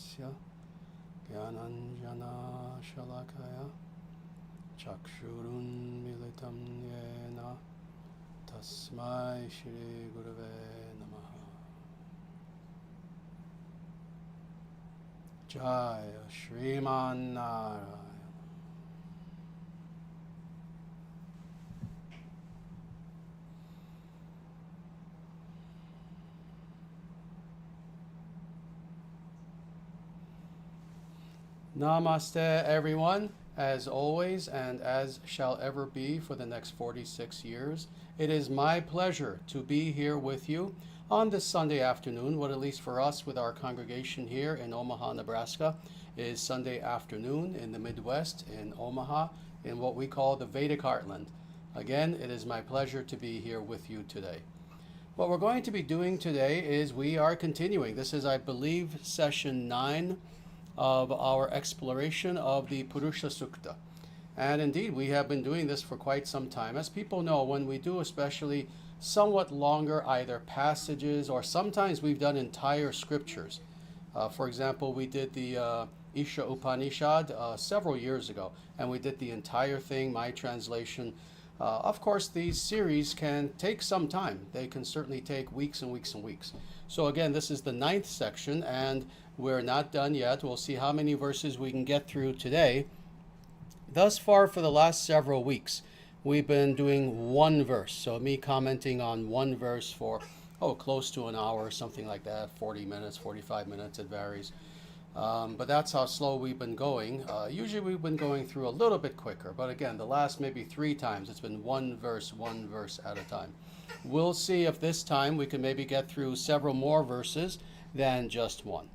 Tasya Gyananjana Shalakaya Chakshurun Militam Yena Tasmai Shri Gurave Namaha. Jaya Shriman Narayana. Namaste, everyone. As always, and as shall ever be for the next 46 years, it is my pleasure to be here with you on this Sunday afternoon. What, at least for us with our congregation here in Omaha, Nebraska, is Sunday afternoon in the Midwest, in Omaha, in what we call the Vedic heartland. Again, it is my pleasure to be here with you today. What we're going to be doing today is we are continuing. This is, I believe, session 9 of our exploration of the Purusha Sukta. And indeed, we have been doing this for quite some time. As people know, when we do especially somewhat longer either passages, or sometimes we've done entire scriptures. For example, we did the Isha Upanishad several years ago, and we did the entire thing, my translation. Of course, these series can take some time. They can certainly take weeks and weeks and weeks. So again, this is the 9th section, and we're not done yet. We'll see how many verses we can get through today. Thus far, for the last several weeks, we've been doing one verse. So me commenting on one verse for, close to an hour, something like that, 40 minutes, 45 minutes, it varies. But that's how slow we've been going. Usually we've been going through a little bit quicker. But again, the last maybe 3 times, it's been one verse at a time. We'll see if this time we can maybe get through several more verses than just one.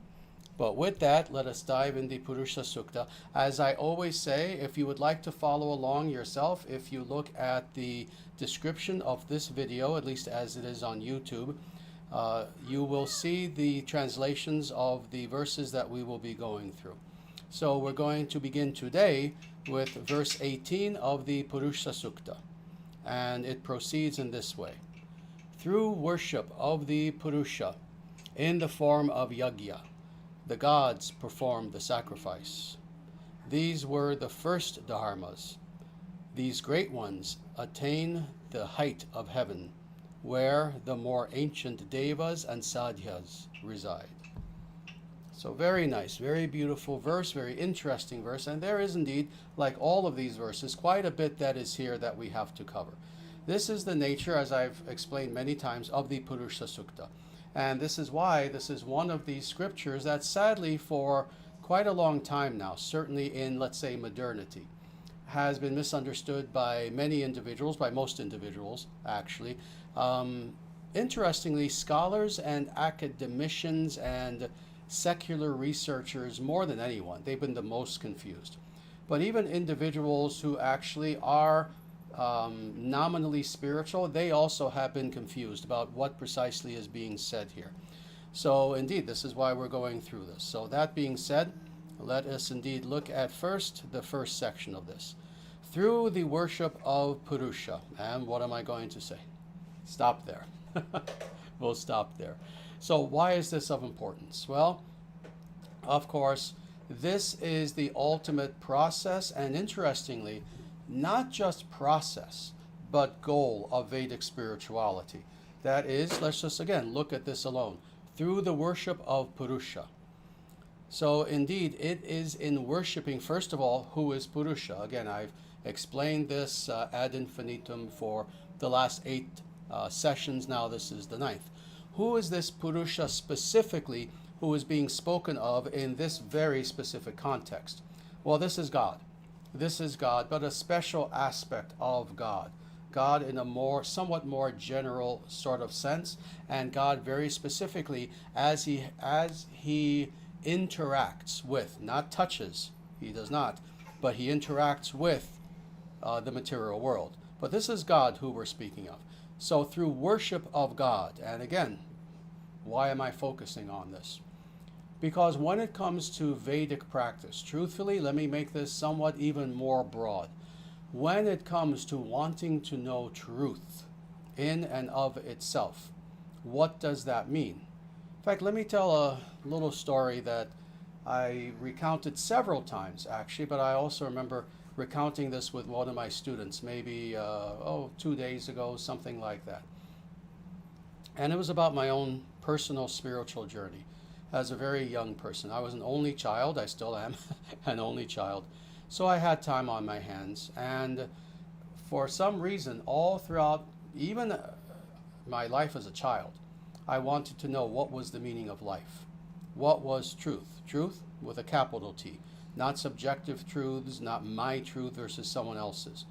But with that, let us dive into Purusha Sukta. As I always say, if you would like to follow along yourself, if you look at the description of this video, at least as it is on YouTube, you will see the translations of the verses that we will be going through. So we're going to begin today with verse 18 of the Purusha Sukta. And it proceeds in this way. Through worship of the Purusha in the form of Yajna, the gods performed the sacrifice. These were the first dharmas. These great ones attain the height of heaven, where the more ancient Devas and sādhyas reside. So very nice, very beautiful verse, very interesting verse, and there is indeed, like all of these verses, quite a bit that is here that we have to cover. This is the nature, as I've explained many times, of the Purusha Sukta. And this is why this is one of these scriptures that sadly for quite a long time now, certainly in, let's say, modernity, has been misunderstood by many individuals, by most individuals, actually. Interestingly, scholars and academicians and secular researchers, more than anyone, they've been the most confused. But even individuals who actually are nominally spiritual, they also have been confused about what precisely is being said here. So indeed, this is why we're going through this. So that being said, let us indeed look at first the first section of this. Through the worship of Purusha. And what am I going to say? Stop there. We'll stop there. So why is this of importance? Well, of course, this is the ultimate process, and interestingly, not just process, but goal of Vedic spirituality. That is, let's just again look at this alone. Through the worship of Purusha. So indeed, it is in worshiping, first of all, who is Purusha. Again, I've explained this ad infinitum for the last 8 sessions. Now this is the 9th. Who is this Purusha specifically who is being spoken of in this very specific context? Well, this is God. This is God, but a special aspect of God. God in a somewhat more general sort of sense, and God very specifically as he interacts with, not touches, he does not, but he interacts with the material world. But this is God who we're speaking of. So through worship of God, and again, why am I focusing on this? Because when it comes to Vedic practice, truthfully, let me make this somewhat even more broad. When it comes to wanting to know truth in and of itself, what does that mean? In fact, let me tell a little story that I recounted several times actually, but I also remember recounting this with one of my students, maybe 2 days ago, something like that. And it was about my own personal spiritual journey as a very young person. I was an only child, I still am an only child. So I had time on my hands, and for some reason, all throughout even my life as a child, I wanted to know what was the meaning of life. What was truth? Truth with a capital T. Not subjective truths, not my truth versus someone else's.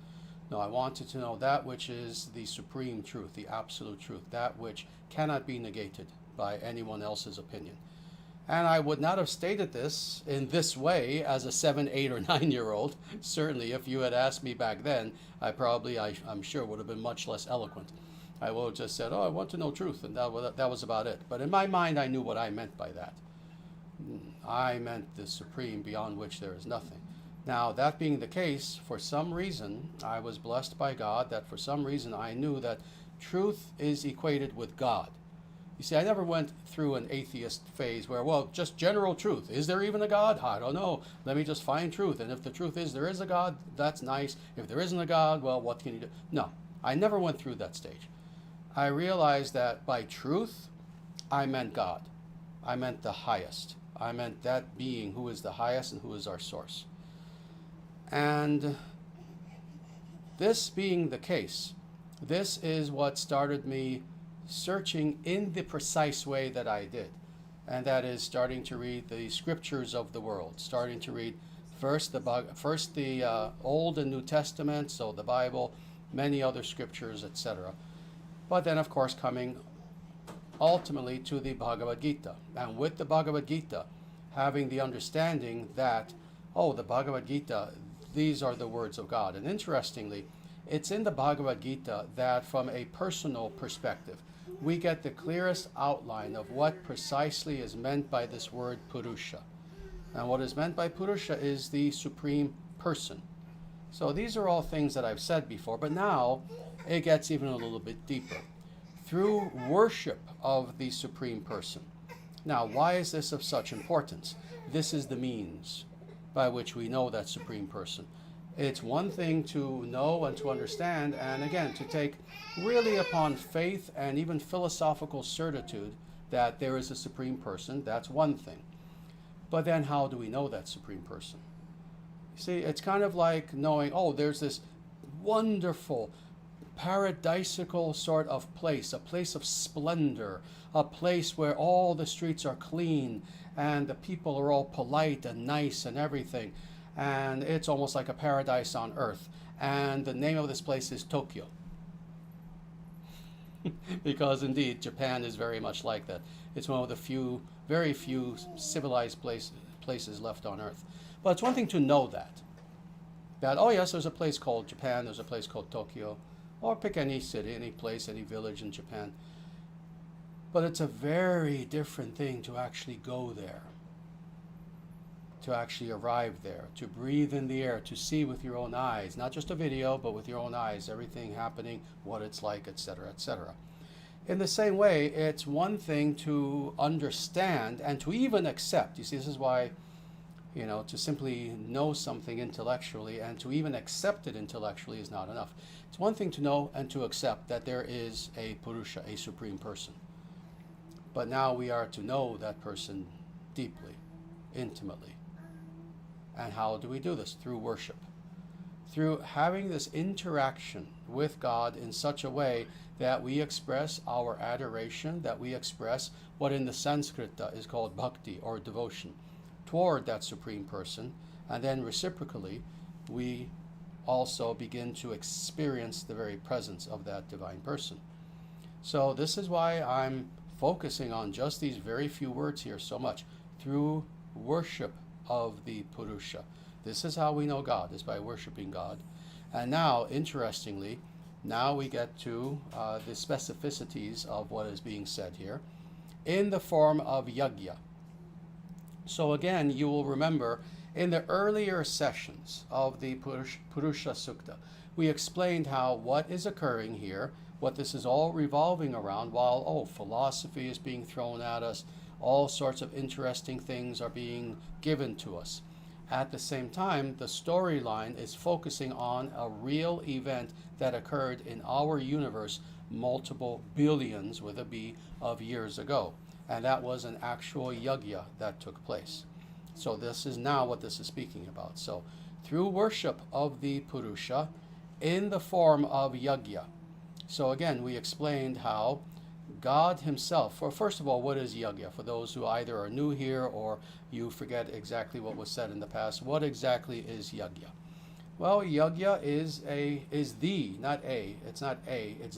No, I wanted to know that which is the supreme truth, the absolute truth, that which cannot be negated by anyone else's opinion. And I would not have stated this in this way as a 7, 8, or 9-year-old. Certainly, if you had asked me back then, I'm sure would have been much less eloquent. I would have just said, I want to know truth, and that was about it. But in my mind, I knew what I meant by that. I meant the supreme beyond which there is nothing. Now, that being the case, for some reason, I was blessed by God that for some reason I knew that truth is equated with God. You see, I never went through an atheist phase where, well, just general truth. Is there even a God? I don't know. Let me just find truth. And if the truth is there is a God, that's nice. If there isn't a God, well, what can you do? No, I never went through that stage. I realized that by truth, I meant God. I meant the highest. I meant that being who is the highest and who is our source. And this being the case, this is what started me searching in the precise way that I did. And that is starting to read the scriptures of the world, starting to read first the Old and New Testament, so the Bible, many other scriptures, etc. But then, of course, coming ultimately to the Bhagavad Gita. And with the Bhagavad Gita, having the understanding that, the Bhagavad Gita, these are the words of God. And interestingly, it's in the Bhagavad Gita that from a personal perspective, we get the clearest outline of what precisely is meant by this word Purusha. And what is meant by Purusha is the supreme person. So these are all things that I've said before, but now it gets even a little bit deeper. Through worship of the supreme person. Now, why is this of such importance? This is the means by which we know that supreme person. It's one thing to know and to understand, and again, to take really upon faith and even philosophical certitude that there is a supreme person. That's one thing. But then how do we know that supreme person? You see, it's kind of like knowing, there's this wonderful, paradisical sort of place, a place of splendor, a place where all the streets are clean and the people are all polite and nice and everything. And it's almost like a paradise on earth. And the name of this place is Tokyo. Because indeed, Japan is very much like that. It's one of the very few civilized places left on earth. But it's one thing to know that, yes, there's a place called Japan, there's a place called Tokyo, or pick any city, any place, any village in Japan. But it's a very different thing to actually go there, to actually arrive there, to breathe in the air, to see with your own eyes, not just a video, but with your own eyes, everything happening, what it's like, etc., etc. In the same way, it's one thing to understand and to even accept. You see, this is why, to simply know something intellectually and to even accept it intellectually is not enough. It's one thing to know and to accept that there is a Purusha, a supreme person. But now we are to know that person deeply, intimately. And how do we do this? Through worship. Through having this interaction with God in such a way that we express our adoration, that we express what in the Sanskrit is called bhakti, or devotion, toward that supreme person. And then reciprocally, we also begin to experience the very presence of that divine person. So this is why I'm focusing on just these very few words here so much. Through worship of the Purusha. This is how we know God, is by worshiping God. And now, interestingly, now we get to the specificities of what is being said here in the form of yajna. So again, you will remember in the earlier sessions of the Purusha Sukta, we explained how what is occurring here, what this is all revolving around, while philosophy is being thrown at us, all sorts of interesting things are being given to us. At the same time, the storyline is focusing on a real event that occurred in our universe multiple billions, with a B, of years ago. And that was an actual yajna that took place. So this is now what this is speaking about. So through worship of the Purusha in the form of yajna. So again, we explained how God himself, or first of all, what is yajna? For those who either are new here or you forget exactly what was said in the past, what exactly is yajna? Well, yajna is it's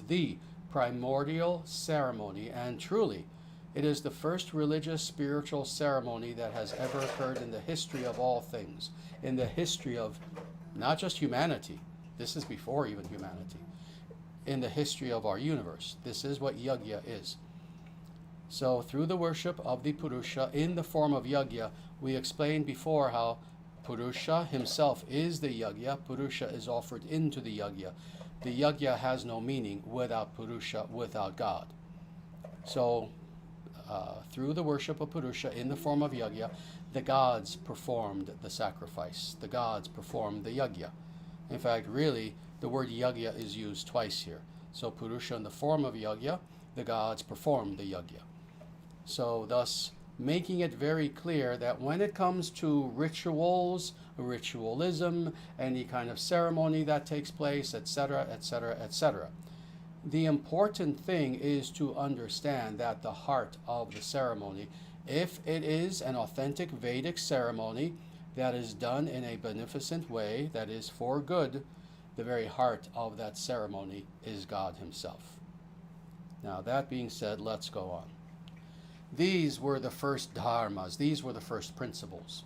the primordial ceremony, and truly, it is the first religious spiritual ceremony that has ever occurred in the history of all things, in the history of not just humanity, this is before even humanity, in the history of our universe. This is what yajna is. So through the worship of the Purusha in the form of yajna, we explained before how Purusha himself is the yajna. Purusha is offered into the yajna. The yajna has no meaning without Purusha, without God. So through the worship of Purusha in the form of yajna, the gods performed the sacrifice. The gods performed the yajna. In fact, really, the word yajna is used twice here. So Purusha in the form of yajna, the gods performed the yajna. So thus, making it very clear that when it comes to rituals, ritualism, any kind of ceremony that takes place, etc., etc., etc., the important thing is to understand that the heart of the ceremony, if it is an authentic Vedic ceremony that is done in a beneficent way, that is for good, the very heart of that ceremony is God himself. Now, that being said, let's go on. These were the first dharmas. These were the first principles.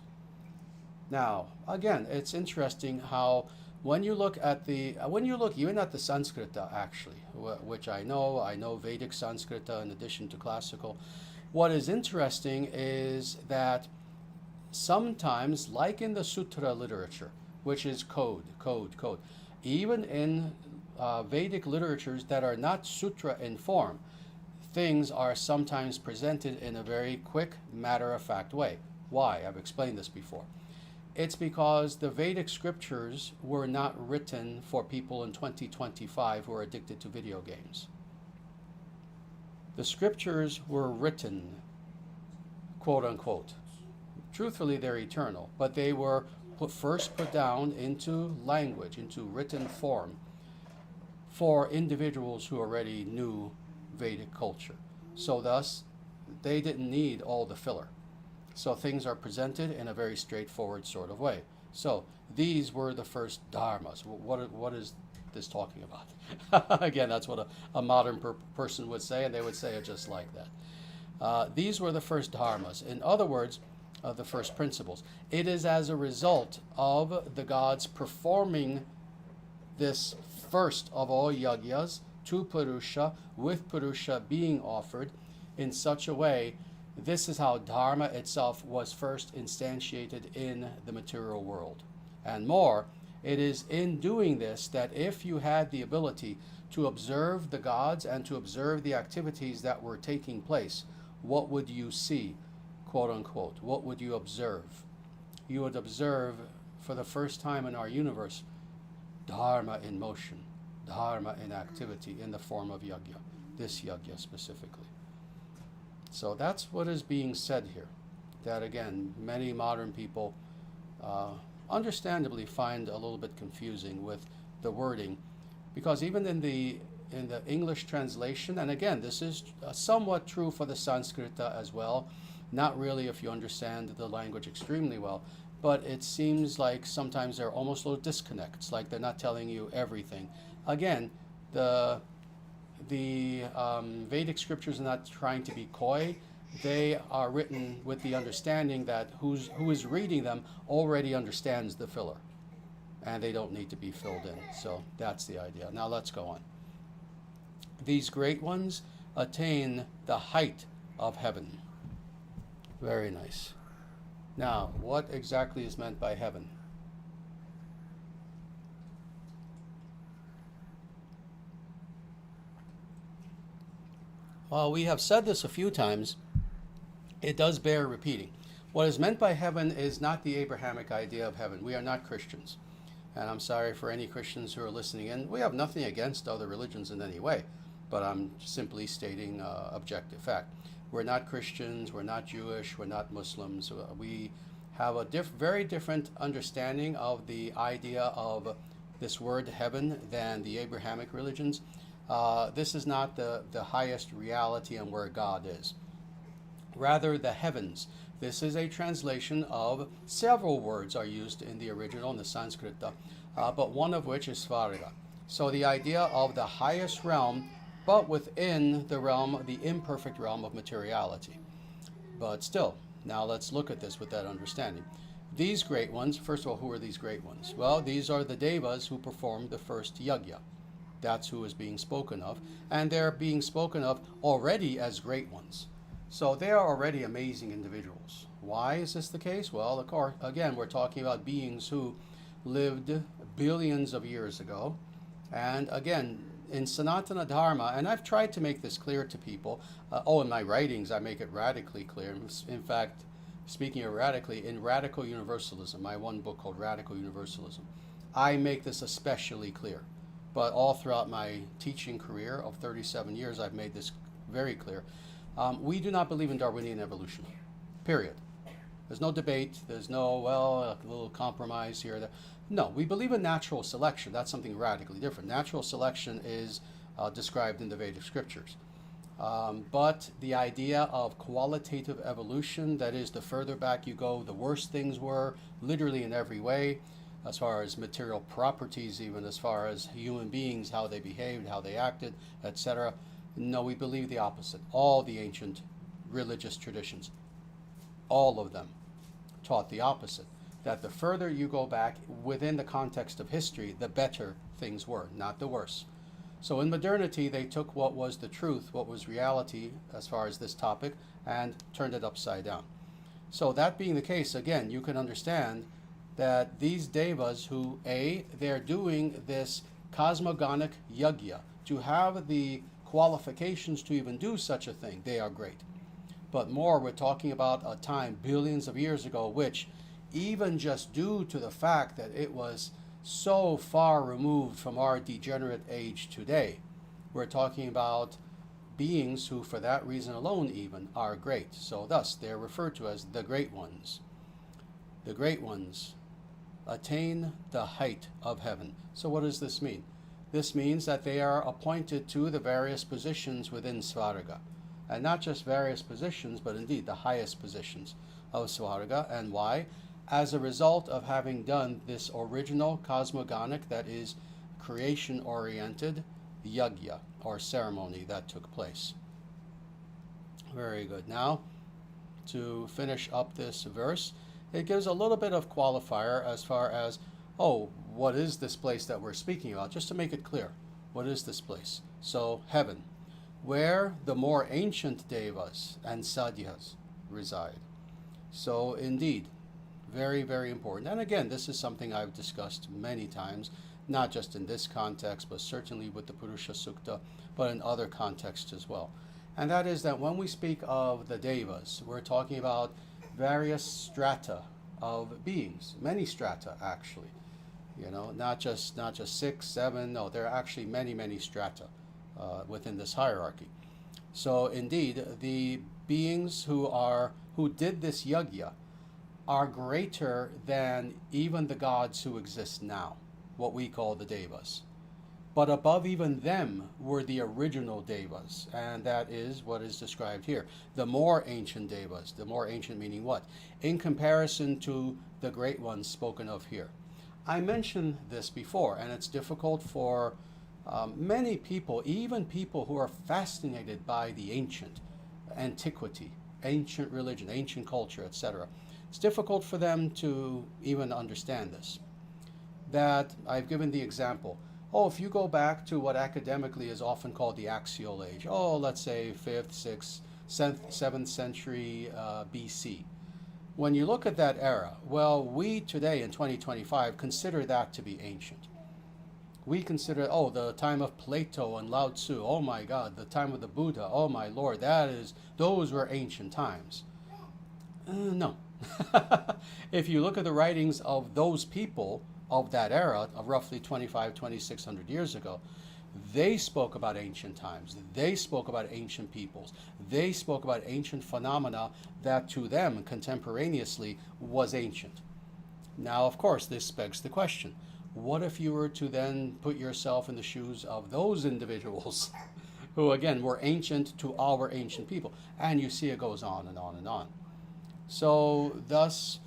Now, again, it's interesting how when you look even at the Sanskrita, actually, which I know Vedic Sanskrita in addition to classical, what is interesting is that sometimes, like in the sutra literature, which is code, even in Vedic literatures that are not sutra in form, things are sometimes presented in a very quick, matter-of-fact way. Why? I've explained this before. It's because the Vedic scriptures were not written for people in 2025 who are addicted to video games. The scriptures were written, quote unquote. Truthfully, they're eternal, but they were first put down into language, into written form, for individuals who already knew Vedic culture. So thus, they didn't need all the filler. So things are presented in a very straightforward sort of way. So these were the first dharmas. What is this talking about? Again, that's what a modern person would say, and they would say it just like that. These were the first dharmas. In other words, the first principles. It is as a result of the gods performing this first of all yajnas to Purusha, with Purusha being offered in such a way. This is how Dharma itself was first instantiated in the material world. And more, it is in doing this that if you had the ability to observe the gods and to observe the activities that were taking place, what would you see, quote unquote? What would you observe? You would observe, for the first time in our universe, Dharma in motion, Dharma in activity in the form of yajna, this yajna specifically. So that's what is being said here. That again, many modern people understandably find a little bit confusing with the wording, because even in the English translation, and again, this is somewhat true for the Sanskrita as well, not really if you understand the language extremely well, but it seems like sometimes there are almost little disconnects, like they're not telling you everything. Again, the Vedic scriptures are not trying to be coy. They are written with the understanding that who is reading them already understands the filler, and they don't need to be filled in. So that's the idea. Now let's go on. These great ones attain the height of heaven. Very nice. Now, what exactly is meant by heaven? Well, we have said this a few times, it does bear repeating. What is meant by heaven is not the Abrahamic idea of heaven. We are not Christians. And I'm sorry for any Christians who are listening in. We have nothing against other religions in any way, but I'm simply stating objective fact. We're not Christians, we're not Jewish, we're not Muslims. We have a very different understanding of the idea of this word heaven than the Abrahamic religions. This is not the highest reality and where God is. Rather, the heavens. This is a translation of several words are used in the original, in the Sanskrit, but one of which is svarga. So the idea of the highest realm, but within the realm, the imperfect realm of materiality. But still, now let's look at this with that understanding. These great ones, first of all, who are these great ones? Well, these are the Devas who performed the first yajna. That's who is being spoken of, and they're being spoken of already as great ones. So they are already amazing individuals. Why is this the case? Well, of course, again, we're talking about beings who lived billions of years ago. And again, in Sanatana Dharma, and I've tried to make this clear to people. In my writings, I make it radically clear. In fact, speaking of radically, in Radical Universalism, my one book called Radical Universalism, I make this especially clear. But all throughout my teaching career of 37 years, I've made this very clear. We do not believe in Darwinian evolution, period. There's no debate, there's no, a little compromise here or there. No, we believe in natural selection. That's something radically different. Natural selection is described in the Vedic scriptures. But the idea of qualitative evolution, that is, the further back you go, the worse things were, literally in every way, as far as material properties, even as far as human beings, how they behaved, how they acted, etc. No, we believe the opposite. All the ancient religious traditions, all of them, taught the opposite. That the further you go back within the context of history, the better things were, not the worse. So in modernity, they took what was the truth, what was reality as far as this topic, and turned it upside down. So that being the case, again, you can understand that these devas who, they're doing this cosmogonic yajna, to have the qualifications to even do such a thing, they are great. But more, we're talking about a time billions of years ago, which even just due to the fact that it was so far removed from our degenerate age today, we're talking about beings who, for that reason alone even, are great. So thus, they're referred to as the great ones. The great ones attain the height of heaven. So what does this mean? This means that they are appointed to the various positions within Svarga. And not just various positions, but indeed the highest positions of Svarga. And why? As a result of having done this original cosmogonic, that is creation-oriented, yajna, or ceremony that took place. Very good. Now, to finish up this verse, it gives a little bit of qualifier as far as, what is this place that we're speaking about? Just to make it clear, what is this place? So, heaven, where the more ancient devas and sādhyas reside. So, indeed, very, very important. And again, this is something I've discussed many times, not just in this context, but certainly with the Purusha Sukta, but in other contexts as well. And that is that when we speak of the devas, we're talking about various strata of beings, many strata actually. Not just 6, 7, no, there are actually many strata within this hierarchy. So indeed, the beings who did this yajna are greater than even the gods who exist now, what we call the devas. But above even them were the original devas, and that is what is described here. The more ancient devas, the more ancient meaning what? In comparison to the great ones spoken of here. I mentioned this before, and it's difficult for many people, even people who are fascinated by the ancient antiquity, ancient religion, ancient culture, etc. It's difficult for them to even understand this. That I've given the example. If you go back to what academically is often called the axial age, let's say 5th, 6th, 7th century BC. When you look at that era, we today in 2025 consider that to be ancient. We consider, the time of Plato and Lao Tzu, oh my God, the time of the Buddha, oh my Lord, those were ancient times. No. If you look at the writings of those people of that era, of roughly 2,600 years ago, they spoke about ancient times. They spoke about ancient peoples. They spoke about ancient phenomena that to them, contemporaneously, was ancient. Now, of course, this begs the question, what if you were to then put yourself in the shoes of those individuals who, again, were ancient to our ancient people? And you see it goes on and on and on. So, thus,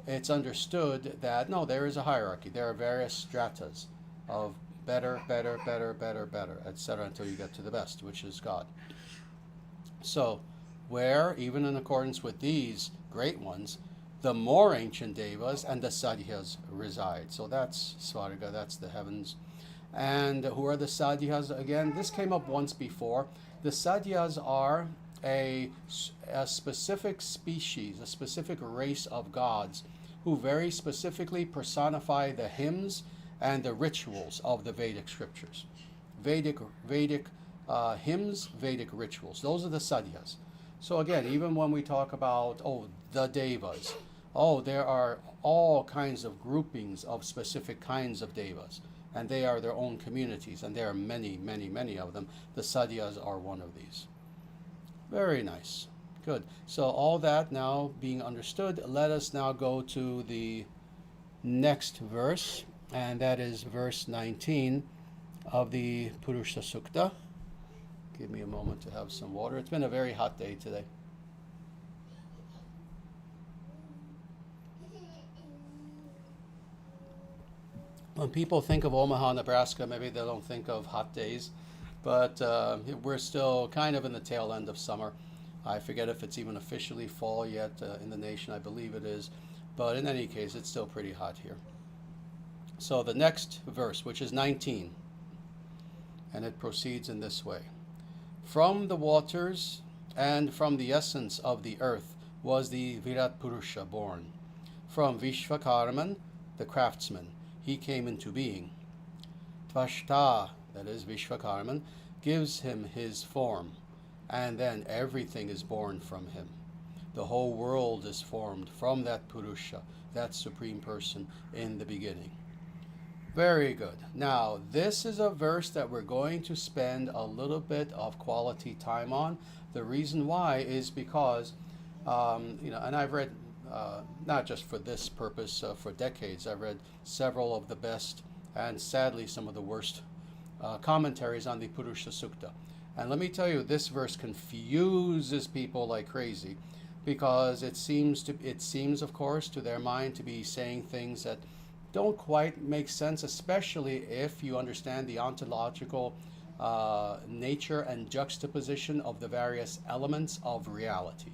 it's understood that, no, there is a hierarchy. There are various stratas of better, better, better, better, better, etc., until you get to the best, which is God. So, where, even in accordance with these great ones, the more ancient devas and the sādhyas reside. So that's Svarga, that's the heavens. And who are the sādhyas? Again, this came up once before. The sādhyas are a specific species, a specific race of gods who very specifically personify the hymns and the rituals of the Vedic scriptures. Vedic hymns, Vedic rituals. Those are the sādhyas. So again, even when we talk about, the devas, there are all kinds of groupings of specific kinds of devas, and they are their own communities, and there are many, many, many of them. The sādhyas are one of these. Very nice. Good. So all that now being understood, let us now go to the next verse, and that is verse 19 of the Purusha Sukta. Give me a moment to have some water. It's been a very hot day today. When people think of Omaha, Nebraska, maybe they don't think of hot days, but we're still kind of in the tail end of summer. I forget if it's even officially fall yet in the nation. I believe it is. But in any case, it's still pretty hot here. So the next verse, which is 19, and it proceeds in this way. From the waters and from the essence of the earth was the Virat Purusha born. From Vishvakarman, the craftsman, he came into being. Tvashtā, that is Vishvakarman, gives him his form, and then everything is born from him. The whole world is formed from that Purusha, that Supreme Person in the beginning. Very good. Now, this is a verse that we're going to spend a little bit of quality time on. The reason why is because, and I've read, not just for this purpose, for decades, I've read several of the best and sadly some of the worst commentaries on the Purusha Sukta. And let me tell you, this verse confuses people like crazy, because it seems, of course, to their mind to be saying things that don't quite make sense, especially if you understand the ontological nature and juxtaposition of the various elements of reality.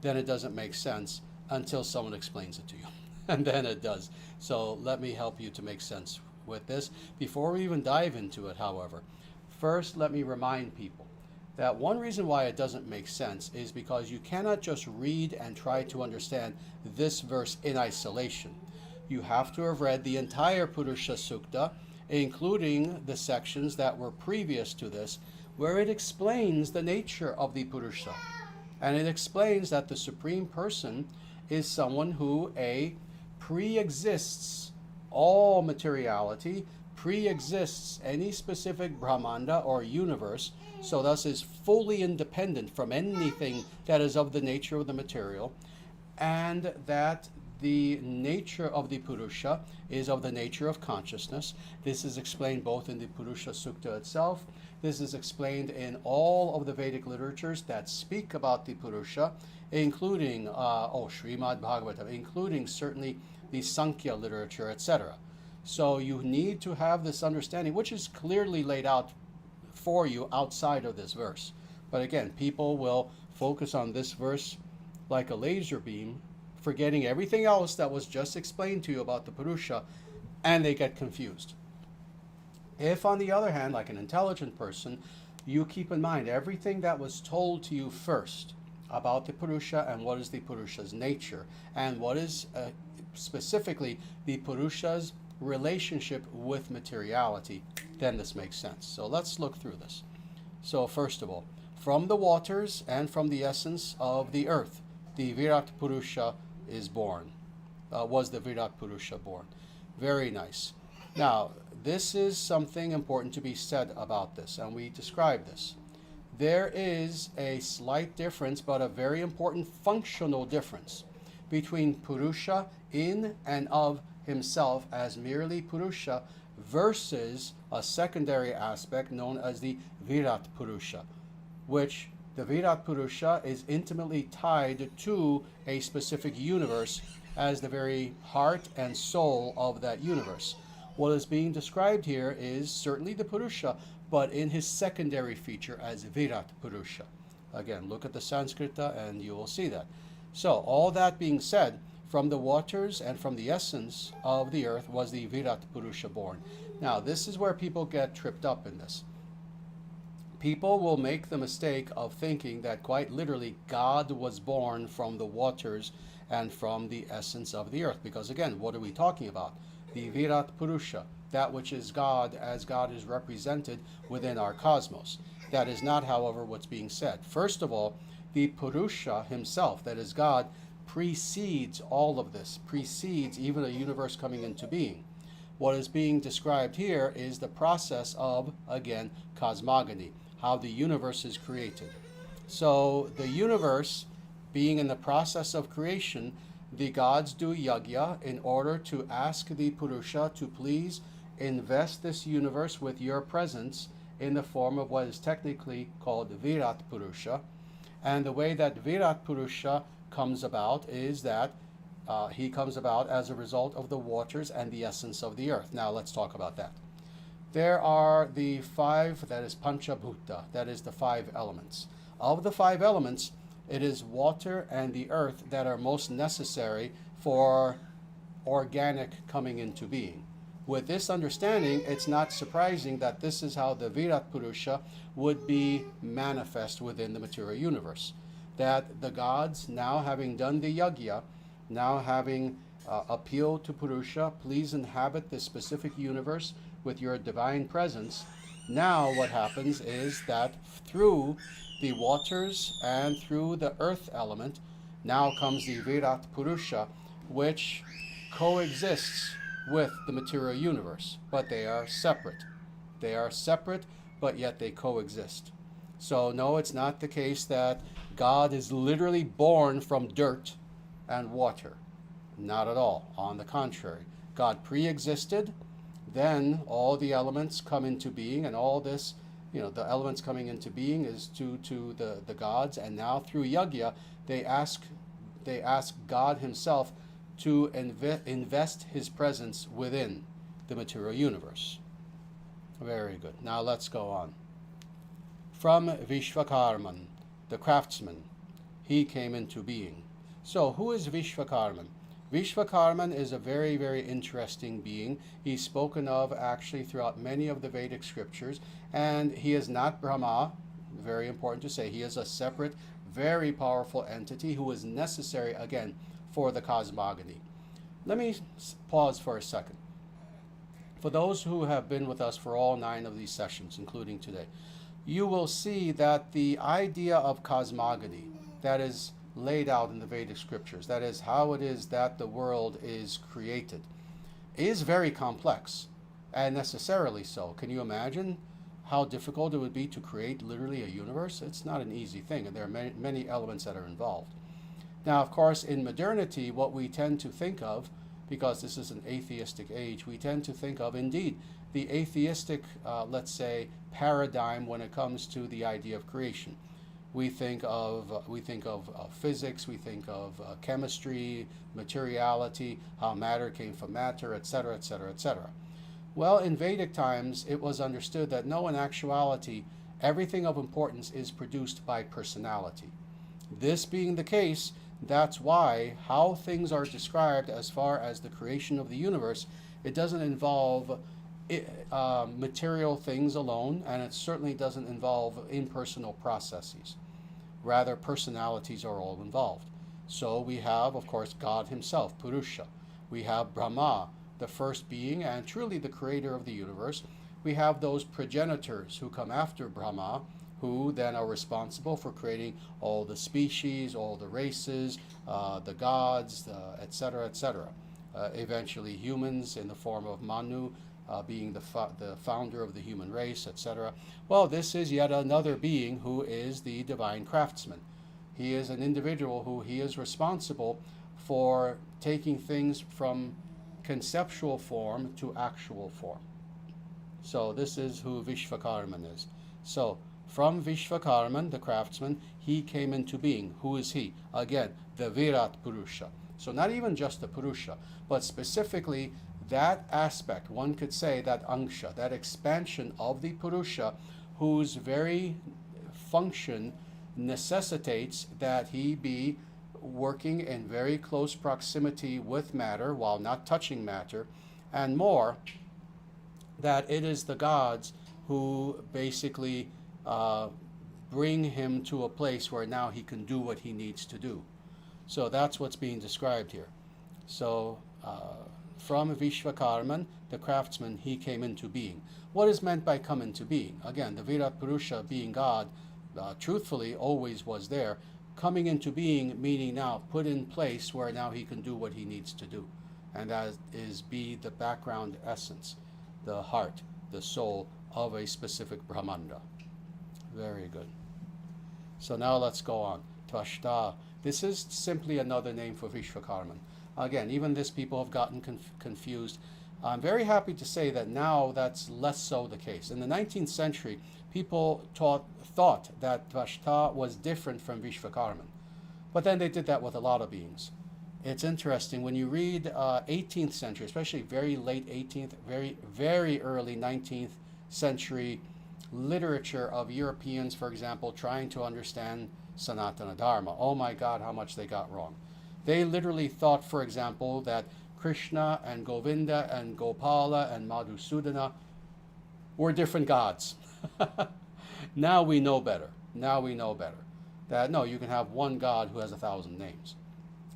Then it doesn't make sense until someone explains it to you, and then it does. So let me help you to make sense with this. Before we even dive into it, however, first let me remind people that one reason why it doesn't make sense is because you cannot just read and try to understand this verse in isolation. You have to have read the entire Purusha Sukta, including the sections that were previous to this, where it explains the nature of the Purusha. And it explains that the Supreme Person is someone who, pre-exists all materiality, pre-exists any specific Brahmanda or universe, so thus is fully independent from anything that is of the nature of the material, and that the nature of the Purusha is of the nature of consciousness. This is explained both in the Purusha Sukta itself. This is explained in all of the Vedic literatures that speak about the Purusha, including Srimad Bhagavatam, including certainly the Sankhya literature, etc. So you need to have this understanding, which is clearly laid out for you outside of this verse. But again, people will focus on this verse like a laser beam, forgetting everything else that was just explained to you about the Purusha, and they get confused. If, on the other hand, like an intelligent person, you keep in mind everything that was told to you first about the Purusha and what is the Purusha's nature, and what is specifically the Purusha's relationship with materiality, then this makes sense. So let's look through this. So first of all, from the waters and from the essence of the earth, the Virat Purusha is born. Was the Virat Purusha born? Very nice. Now, this is something important to be said about this, and we describe this. There is a slight difference, but a very important functional difference between Purusha in and of himself as merely Purusha versus a secondary aspect known as the Virat Purusha, which the Virat Purusha is intimately tied to a specific universe as the very heart and soul of that universe. What is being described here is certainly the Purusha, but in his secondary feature as Virat Purusha. Again, look at the Sanskrita and you will see that. So, all that being said, from the waters and from the essence of the earth was the Virat Purusha born. Now, this is where people get tripped up in this. People will make the mistake of thinking that quite literally God was born from the waters and from the essence of the earth. Because again, what are we talking about? The Virat Purusha, that which is God as God is represented within our cosmos. That is not, however, what's being said. First of all, the Purusha himself, that is God, precedes all of this, precedes even a universe coming into being. What is being described here is the process of, again, cosmogony, how the universe is created. So the universe being in the process of creation, the gods do yajna in order to ask the Purusha to please invest this universe with your presence in the form of what is technically called Virat Purusha. And the way that Virat Purusha comes about is that he comes about as a result of the waters and the essence of the earth. Now let's talk about that. There are the five, that is Panchabhuta, that is the five elements. Of the five elements, it is water and the earth that are most necessary for organic coming into being. With this understanding, it's not surprising that this is how the Virat Purusha would be manifest within the material universe. That the gods, now having done the yajna, now having appealed to Purusha, please inhabit this specific universe with your divine presence. Now what happens is that through the waters and through the earth element, now comes the Virat Purusha, which coexists with the material universe, but they are separate. They are separate, but yet they coexist. So no, it's not the case that God is literally born from dirt and water. Not at all. On the contrary, God pre-existed, then all the elements come into being, and all this, the elements coming into being is due to the gods, and now through yajna, they ask God himself to invest his presence within the material universe. Very good. Now let's go on. From Vishvakarman, the craftsman, he came into being. So who is Vishvakarman? Vishvakarman is a very, very interesting being. He's spoken of actually throughout many of the Vedic scriptures, and he is not Brahma. Very important to say. He is a separate, very powerful entity who is necessary, again, for the cosmogony. Let me pause for a second. For those who have been with us for all 9 of these sessions, including today, you will see that the idea of cosmogony that is laid out in the Vedic scriptures, that is how it is that the world is created, is very complex, and necessarily so. Can you imagine how difficult it would be to create literally a universe? It's not an easy thing, and there are many, many elements that are involved. Now, of course, in modernity, what we tend to think of, because this is an atheistic age, we tend to think of, indeed, the atheistic, let's say, paradigm when it comes to the idea of creation. We think of physics, we think of chemistry, materiality, how matter came from matter, etc., etc., etc. Well, in Vedic times, it was understood that no, in actuality, everything of importance is produced by personality. This being the case, that's why how things are described as far as the creation of the universe, it doesn't involve material things alone, and it certainly doesn't involve impersonal processes. Rather, personalities are all involved. So we have, of course, God himself, Purusha. We have Brahma, the first being and truly the creator of the universe. We have those progenitors who come after Brahma, who then are responsible for creating all the species, all the races, the gods, etc., etc. Eventually humans in the form of Manu, being the founder of the human race, etc. Well, this is yet another being who is the divine craftsman. He is an individual who he is responsible for taking things from conceptual form to actual form. So this is who Vishvakarman is. So from Vishvakarman, the craftsman, he came into being. Who is he? Again, the Virat Purusha. So not even just the Purusha, but specifically that aspect, one could say that Angsha, that expansion of the Purusha, whose very function necessitates that he be working in very close proximity with matter while not touching matter, and more, that it is the gods who basically bring him to a place where now he can do what he needs to do. So that's what's being described here. So from Vishvakarman, the craftsman, he came into being. What is meant by come into being? Again, the Virat Purusha, being God, truthfully always was there. Coming into being, meaning now put in place where now he can do what he needs to do. And that is be the background essence, the heart, the soul of a specific Brahmanda. Very good. So now let's go on. Tvashtā. This is simply another name for Vishvakarman. Again, even this people have gotten confused. I'm very happy to say that now that's less so the case. In the 19th century, people thought that Tvashtā was different from Vishvakarman. But then they did that with a lot of beings. It's interesting, when you read 18th century, especially very late 18th, very early 19th century literature of Europeans, for example, trying to understand Sanatana Dharma. Oh my God, how much they got wrong. They literally thought, for example, that Krishna and Govinda and Gopala and Madhusudana were different gods. Now we know better. Now we know better. That no, you can have one God who has 1,000 names.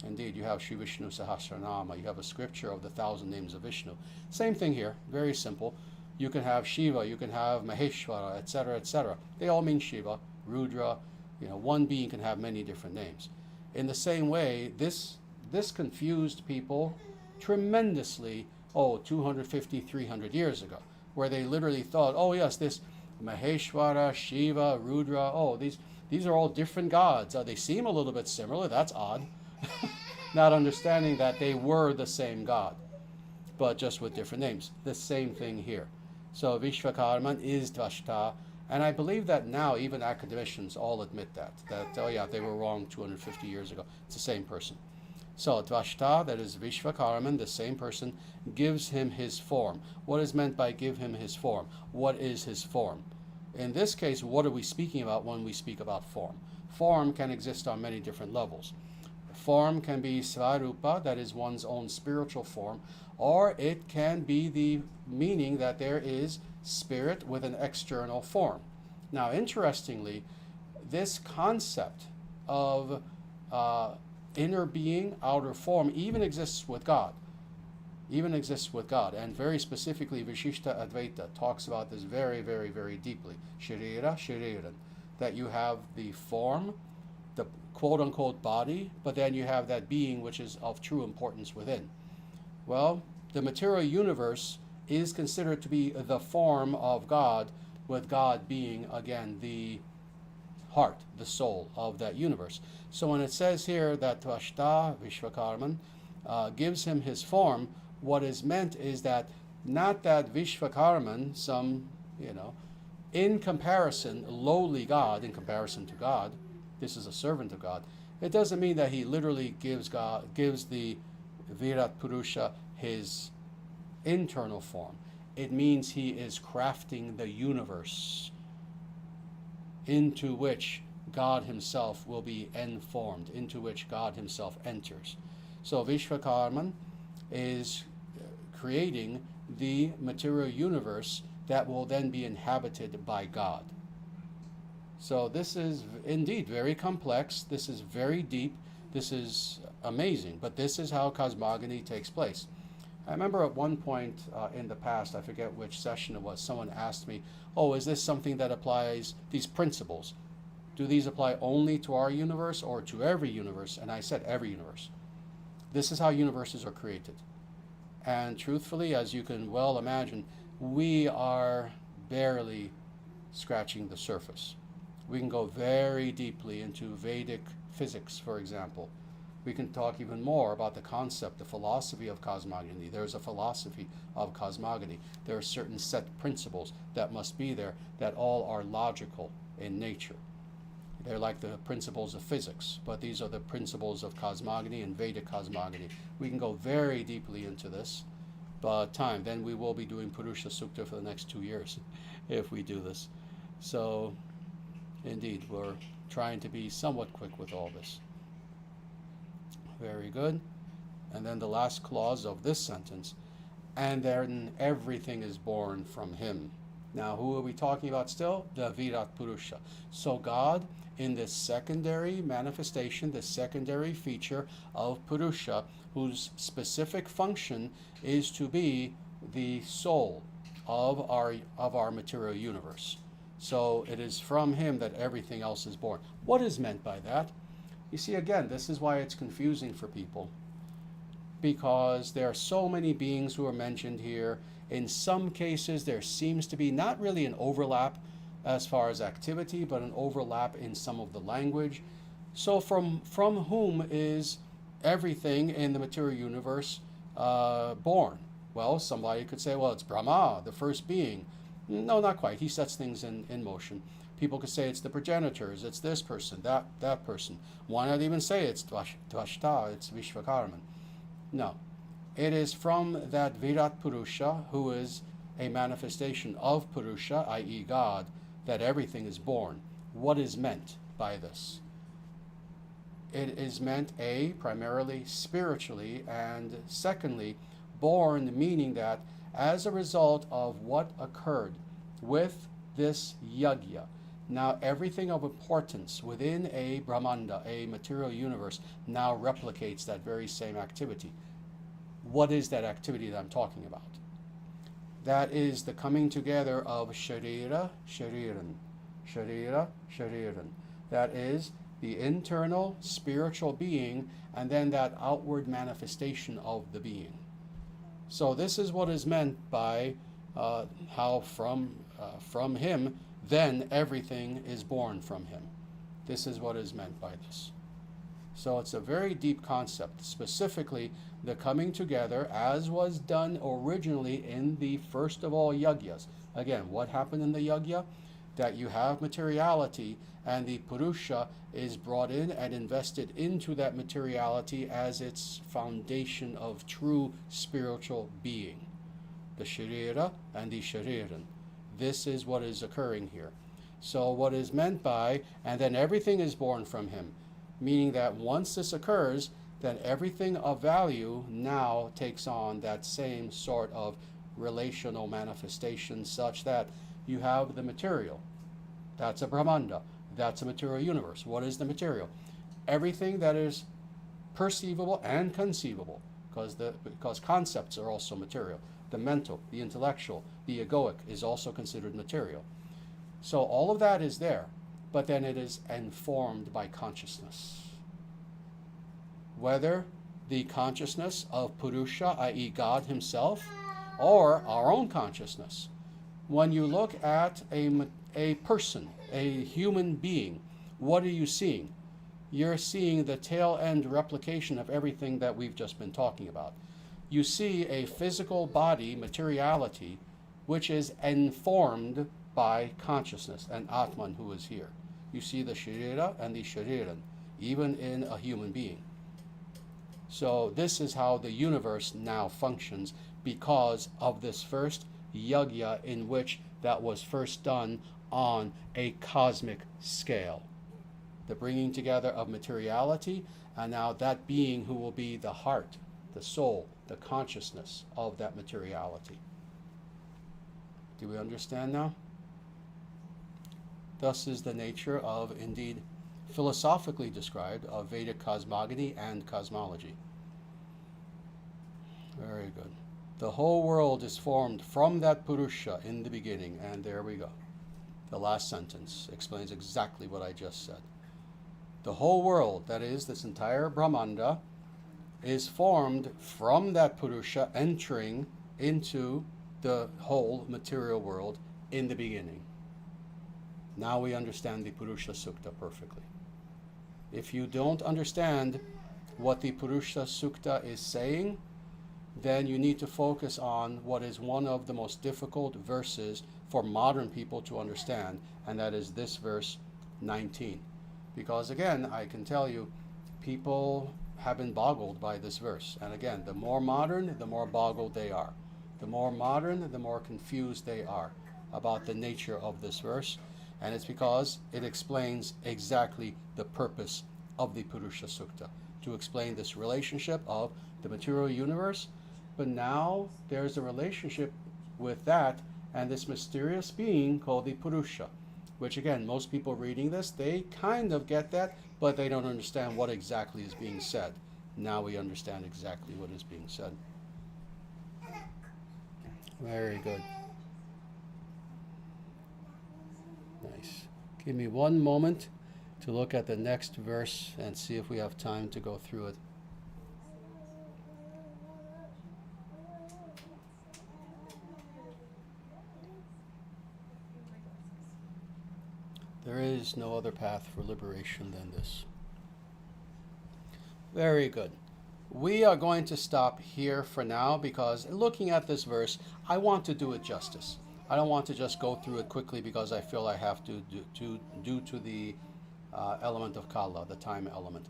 Indeed, you have Sri Vishnu Sahasranama. You have a scripture of the 1,000 names of Vishnu. Same thing here, very simple. You can have Shiva, you can have Maheshwara, etc., etc. They all mean Shiva, Rudra. One being can have many different names. In the same way, this confused people tremendously, 250, 300 years ago, where they literally thought, oh yes, this Maheshwara, Shiva, Rudra, these are all different gods. They seem a little bit similar, that's odd. Not understanding that they were the same God, but just with different names. The same thing here. So Vishvakarman is Tvashtā, and I believe that now even academicians all admit that oh yeah, they were wrong 250 years ago. It's the same person. So Tvashtā, that is Vishvakarman, the same person, gives him his form. What is meant by give him his form? What is his form? In this case, what are we speaking about when we speak about form? Form can exist on many different levels. Form can be svarupa, that is one's own spiritual form, or it can be the meaning that there is spirit with an external form. Now, interestingly, this concept of inner being, outer form, even exists with God. And very specifically, Vishishta Advaita talks about this very, very, very deeply. Sharira, shariran, that you have the form, the quote-unquote body, but then you have that being which is of true importance within. Well, the material universe is considered to be the form of God, with God being, again, the heart, the soul of that universe. So when it says here that Tvashtā, Vishvakarman, gives him his form, what is meant is that not that Vishvakarman, some, in comparison, lowly God, in comparison to God, this is a servant of God. It doesn't mean that he literally gives the Virat Purusha his internal form. It means he is crafting the universe into which God himself will be enformed, into which God himself enters. So Vishvakarman is creating the material universe that will then be inhabited by God. So this is indeed very complex, this is very deep, this is amazing, but this is how cosmogony takes place. I remember at one point in the past, I forget which session it was, someone asked me, oh, is this something that applies, these principles, do these apply only to our universe or to every universe? And I said every universe. This is how universes are created. And truthfully, as you can well imagine, we are barely scratching the surface. We can go very deeply into Vedic physics, for example. We can talk even more about the concept, the philosophy of cosmogony. There's a philosophy of cosmogony. There are certain set principles that must be there that all are logical in nature. They're like the principles of physics, but these are the principles of cosmogony and Vedic cosmogony. We can go very deeply into this, but then we will be doing Purusha Sukta for the next 2 years if we do this. So, indeed, we're trying to be somewhat quick with all this. Very good. And then the last clause of this sentence, and then everything is born from him. Now, who are we talking about still? The Virat Purusha. So God, in this secondary manifestation, this secondary feature of Purusha, whose specific function is to be the soul of our material universe. So it is from him that everything else is born. What is meant by that? You see, again, this is why it's confusing for people, because there are so many beings who are mentioned here. In some cases, there seems to be not really an overlap as far as activity, but an overlap in some of the language. So from whom is everything in the material universe born? Well, somebody could say, well, it's Brahma, the first being. No, not quite. He sets things in motion. People could say it's the progenitors, it's this person, that person. Why not even say it's Tvashtā, it's Vishvakarman? No. It is from that Virat Purusha, who is a manifestation of Purusha, i.e. God, that everything is born. What is meant by this? It is meant, A, primarily spiritually, and secondly, born, meaning that as a result of what occurred with this yajna, now everything of importance within a Brahmanda, a material universe, now replicates that very same activity. What is that activity that I'm talking about? That is the coming together of sharira, shariran, sharira, shariran. That is the internal spiritual being, and then that outward manifestation of the being. So this is what is meant by how from him, then everything is born from him. This is what is meant by this. So it's a very deep concept, specifically the coming together as was done originally in the first of all yajnas. Again, what happened in the yajna? That you have materiality, and the Purusha is brought in and invested into that materiality as its foundation of true spiritual being. The sharira and the shariran. This is what is occurring here. So what is meant by, and then everything is born from him, meaning that once this occurs, then everything of value now takes on that same sort of relational manifestation, such that you have the material. That's a Brahmanda. That's a material universe. What is the material? Everything that is perceivable and conceivable, because concepts are also material. The mental, the intellectual, the egoic is also considered material. So all of that is there, but then it is informed by consciousness. Whether the consciousness of Purusha, i.e. God himself, or our own consciousness. When you look at a person, a human being, what are you seeing? You're seeing the tail end replication of everything that we've just been talking about. You see a physical body, materiality, which is informed by consciousness, and Atman who is here. You see the sharira and the shariran, even in a human being. So this is how the universe now functions because of this first yajna, in which that was first done on a cosmic scale. The bringing together of materiality, and now that being who will be the heart, the soul, the consciousness of that materiality. Do we understand now? Thus is the nature of, indeed, philosophically described, of Vedic cosmogony and cosmology. Very good. The whole world is formed from that Purusha in the beginning. And there we go. The last sentence explains exactly what I just said. The whole world, that is, this entire Brahmanda, is formed from that Purusha entering into the whole material world in the beginning. Now we understand the Purusha Sukta perfectly. If you don't understand what the Purusha Sukta is saying, then you need to focus on what is one of the most difficult verses for modern people to understand, and that is this verse 19. Because again, I can tell you, people have been boggled by this verse. And again, the more modern, the more boggled they are. The more modern, the more confused they are about the nature of this verse. And it's because it explains exactly the purpose of the Purusha Sukta, to explain this relationship of the material universe. But now there's a relationship with that and this mysterious being called the Purusha, which again, most people reading this, they kind of get that, but they don't understand what exactly is being said. Now we understand exactly what is being said. Very good. Nice. Give me one moment to look at the next verse and see if we have time to go through it. There is no other path for liberation than this. Very good. We are going to stop here for now because looking at this verse, I want to do it justice. I don't want to just go through it quickly because I feel I have to due to the element of Kala, the time element.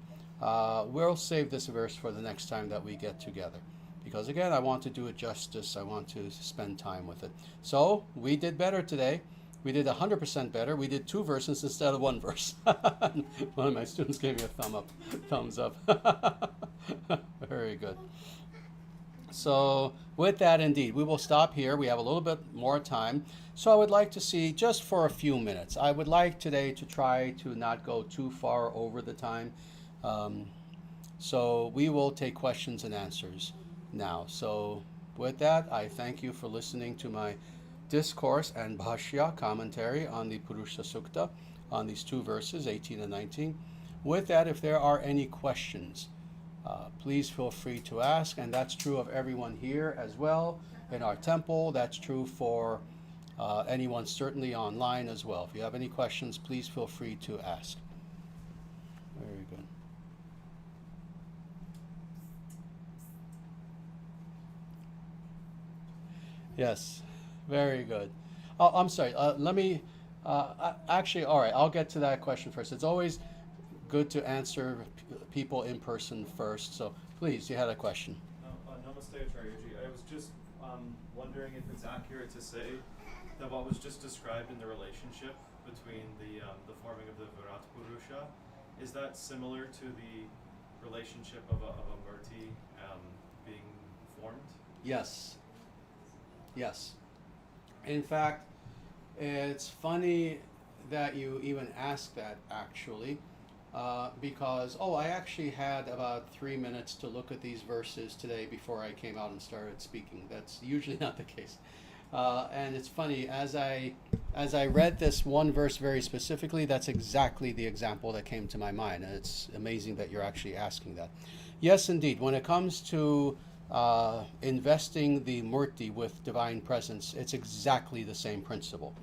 We'll save this verse for the next time that we get together. Because again, I want to do it justice. I want to spend time with it. So we did better today. We did 100% better. We did 2 verses instead of 1 verse. One of my students gave me a thumbs up. Very good. So with that, indeed, we will stop here. We have a little bit more time. So I would like to see, just for a few minutes, I would like today to try to not go too far over the time. So we will take questions and answers now. So with that, I thank you for listening to my discourse and bhashya commentary on the Purusha Sukta, on these 2 verses, 18 and 19. With that, if there are any questions, please feel free to ask, and that's true of everyone here as well in our temple. That's true for anyone certainly online as well. If you have any questions, please feel free to ask. Very good. Yes, very good. Oh, I'm sorry. Let me actually, all right, I'll get to that question first. It's always good to answer people in person first. So please, you had a question. Namaste, Acharyaji. I was just wondering if it's accurate to say that what was just described in the relationship between the forming of the Virat Purusha, is that similar to the relationship of a murti being formed? Yes. Yes. In fact, it's funny that you even asked that, actually, because, I actually had about 3 minutes to look at these verses today before I came out and started speaking. That's usually not the case. And it's funny, as I read this one verse very specifically, that's exactly the example that came to my mind. And it's amazing that you're actually asking that. Yes, indeed. When it comes to investing the murti with divine presence, it's exactly the same principle.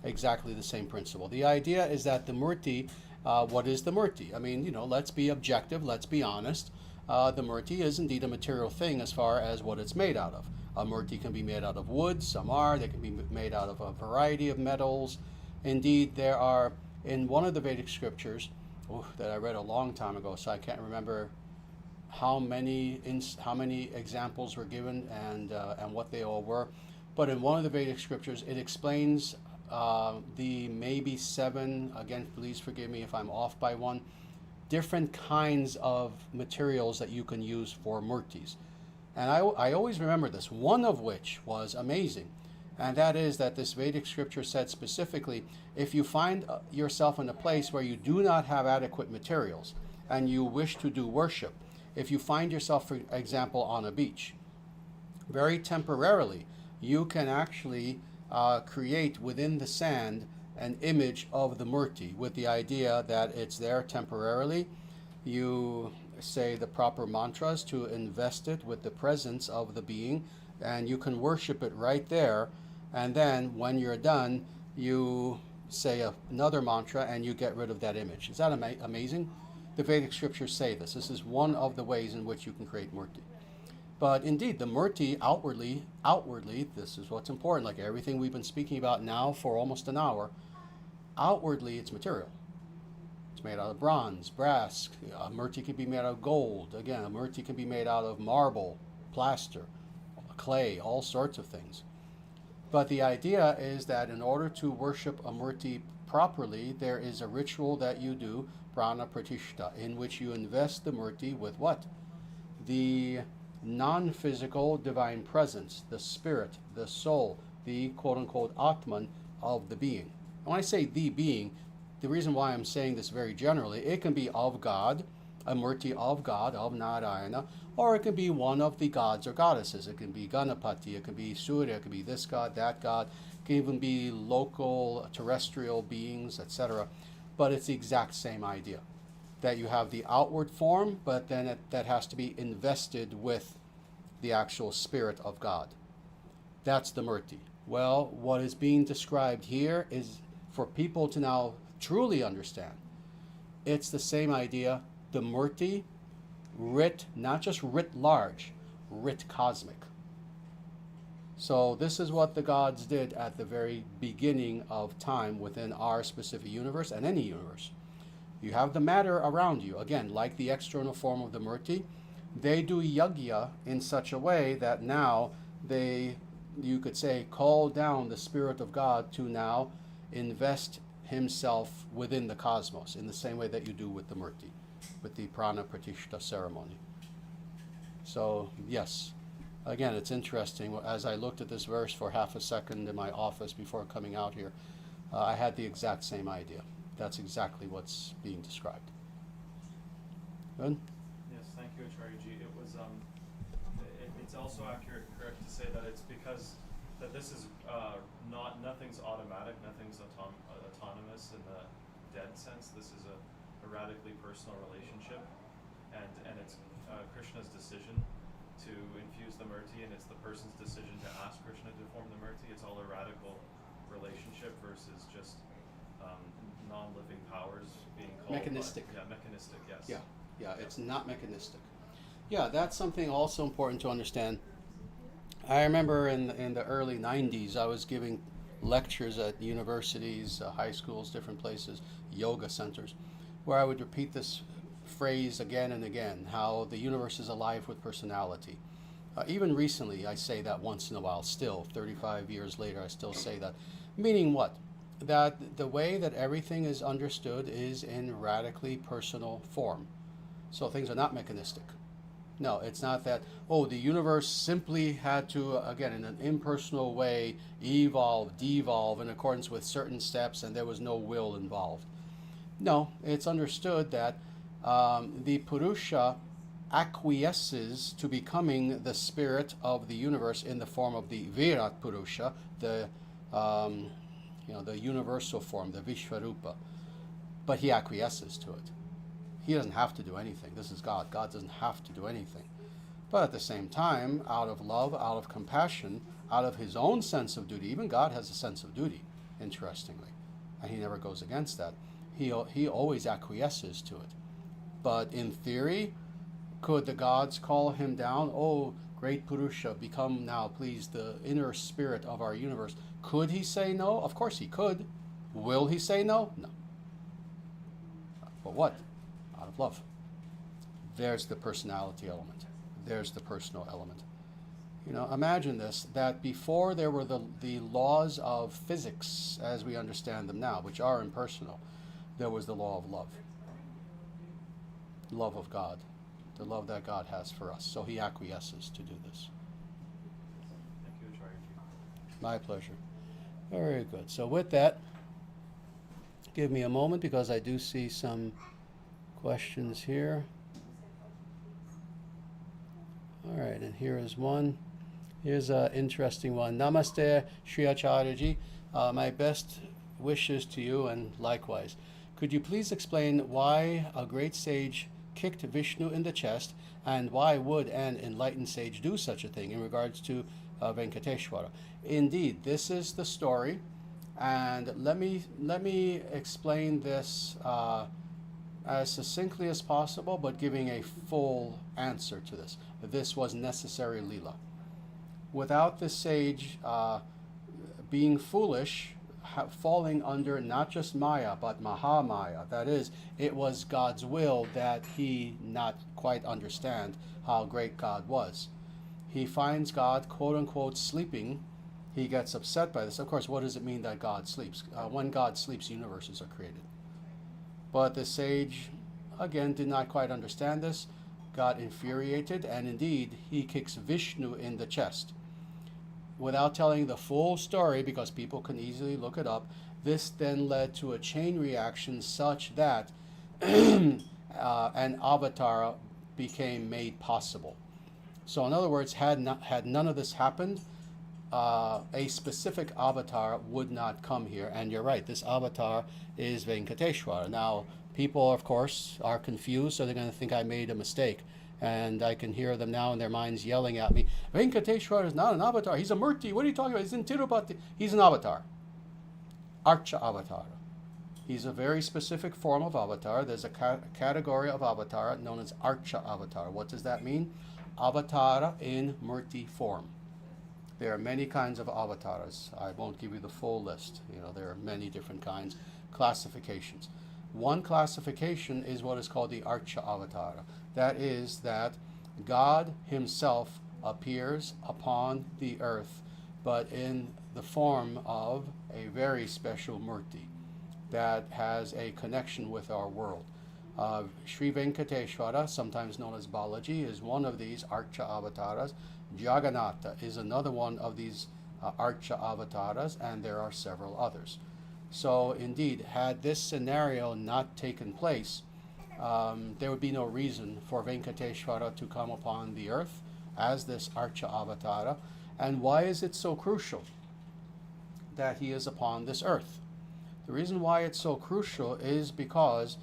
Exactly the same principle. The idea is that the murti, what is the murti? I mean, let's be objective, let's be honest. The murti is indeed a material thing as far as what it's made out of. A murti can be made out of wood, some are, they can be made out of a variety of metals. Indeed, there are, in one of the Vedic scriptures, that I read a long time ago, so I can't remember how many examples were given and what they all were. But in one of the Vedic scriptures, it explains the maybe 7, again, please forgive me if I'm off by 1, different kinds of materials that you can use for murtis. And I always remember this, one of which was amazing. And that is that this Vedic scripture said specifically, if you find yourself in a place where you do not have adequate materials and you wish to do worship, if you find yourself, for example, on a beach, very temporarily, you can actually create within the sand an image of the murti with the idea that it's there temporarily. You say the proper mantras to invest it with the presence of the being, and you can worship it right there. And then when you're done, you say another mantra and you get rid of that image. Is that amazing? The Vedic scriptures say this. This is one of the ways in which you can create murti. But indeed, the murti outwardly, this is what's important, like everything we've been speaking about now for almost an hour, outwardly it's material. It's made out of bronze, brass. A murti can be made out of gold. Again, a murti can be made out of marble, plaster, clay, all sorts of things. But the idea is that in order to worship a murti properly, there is a ritual that you do, prana pratishtha, in which you invest the murti with what? The non-physical divine presence, the spirit, the soul, the quote-unquote atman of the being. And when I say the being, the reason why I'm saying this very generally, it can be of God, a murti of God, of Narayana, or it can be one of the gods or goddesses. It can be Ganapati, it can be Surya, it can be this god, that god, it can even be local terrestrial beings, etc. But it's the exact same idea, that you have the outward form, but then that has to be invested with the actual spirit of God. That's the murti. Well, what is being described here is for people to now truly understand. It's the same idea, the murti, writ, not just writ large, writ cosmic. So this is what the gods did at the very beginning of time within our specific universe and any universe. You have the matter around you, again, like the external form of the murti. They do yajna in such a way that now they, you could say, call down the Spirit of God to now invest himself within the cosmos in the same way that you do with the murti, with the prana pratishtha ceremony. So, yes, again, it's interesting. As I looked at this verse for half a second in my office before coming out here, I had the exact same idea. That's exactly what's being described. Good? Yes, thank you, Acharya-ji. It was, it's also accurate and correct to say that it's because that this is nothing's automatic, nothing's autonomous in the dead sense. This is a radically personal relationship, and it's Krishna's decision to infuse the murti, and it's the person's decision to ask Krishna to form the murti. It's all a radical relationship versus just non-living powers being called mechanistic. Mechanistic, yes. Yeah, it's not mechanistic. Yeah, that's something also important to understand. I remember in the early 90s, I was giving lectures at universities, high schools, different places, yoga centers, where I would repeat this phrase again and again, how the universe is alive with personality. Even recently, I say that once in a while, still, 35 years later, I still say that. Meaning what? That the way that everything is understood is in radically personal form. So things are not mechanistic. No, it's not that, the universe simply had to, again, in an impersonal way, evolve, devolve in accordance with certain steps, and there was no will involved. No, it's understood that the Purusha acquiesces to becoming the spirit of the universe in the form of the Virat Purusha, the universal form, the Vishvarupa. But he acquiesces to it. He doesn't have to do anything. This is God. God doesn't have to do anything. But at the same time, out of love, out of compassion, out of his own sense of duty, even God has a sense of duty, interestingly, and he never goes against that. He always acquiesces to it. But in theory, could the gods call him down? Oh, great Purusha, become now, please, the inner spirit of our universe. Could he say no? Of course he could. Will he say no? No. But what? Out of love. There's the personality element. There's the personal element. Imagine this, that before there were the laws of physics as we understand them now, which are impersonal, there was the law of love. Love of God. The love that God has for us. So he acquiesces to do this. Thank you, Acharya-ji. My pleasure. Very good. So with that, give me a moment because I do see some questions here. All right, and here is one. Here's an interesting one. Namaste, Sri Acharyaji. My best wishes to you and likewise. Could you please explain why a great sage kicked Vishnu in the chest, and why would an enlightened sage do such a thing in regards to Venkateshwara? Indeed, this is the story, and let me explain this as succinctly as possible, but giving a full answer to this. This was necessary Leela. Without the sage being foolish, falling under not just Maya, but Mahamaya. That is, it was God's will that he not quite understand how great God was. He finds God, quote unquote, sleeping. He gets upset by this. Of course, what does it mean that God sleeps? When God sleeps, universes are created. But the sage, again, did not quite understand this, got infuriated, and indeed, he kicks Vishnu in the chest. Without telling the full story, because people can easily look it up, this then led to a chain reaction such that an avatar became made possible. So in other words, had none of this happened, a specific avatar would not come here. And you're right, this avatar is Venkateshwara. Now, people, of course, are confused, so they're going to think I made a mistake. And I can hear them now in their minds yelling at me, Venkateshwara is not an avatar, he's a Murti. What are you talking about? He's in Tirupati. He's an avatar. Archa avatar. He's a very specific form of avatar. There's a category of avatar known as Archa avatar. What does that mean? Avatar in Murti form. There are many kinds of avatars. I won't give you the full list. There are many different kinds, classifications. One classification is what is called the Archa avatar. That is that God himself appears upon the earth, but in the form of a very special Murti that has a connection with our world. Sri Venkateshwara, sometimes known as Balaji, is one of these Archa avatars. Jagannatha is another one of these Archa avatars, and there are several others. So indeed, had this scenario not taken place, there would be no reason for Venkateshwara to come upon the earth as this Archa avatara. And why is it so crucial that he is upon this earth? The reason why it's so crucial is because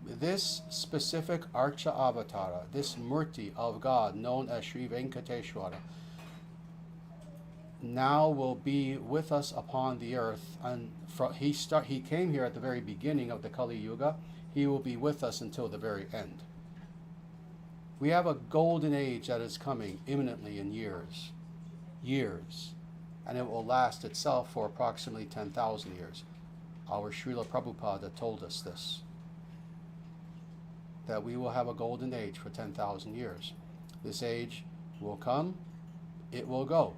this specific Archa avatara, this Murti of God known as Sri Venkateshwara, now will be with us upon the earth, and he came here at the very beginning of the Kali Yuga. He will be with us until the very end. We have a golden age that is coming imminently in years, and it will last itself for approximately 10,000 years. Our Srila Prabhupada told us this, that we will have a golden age for 10,000 years. This age will come, it will go.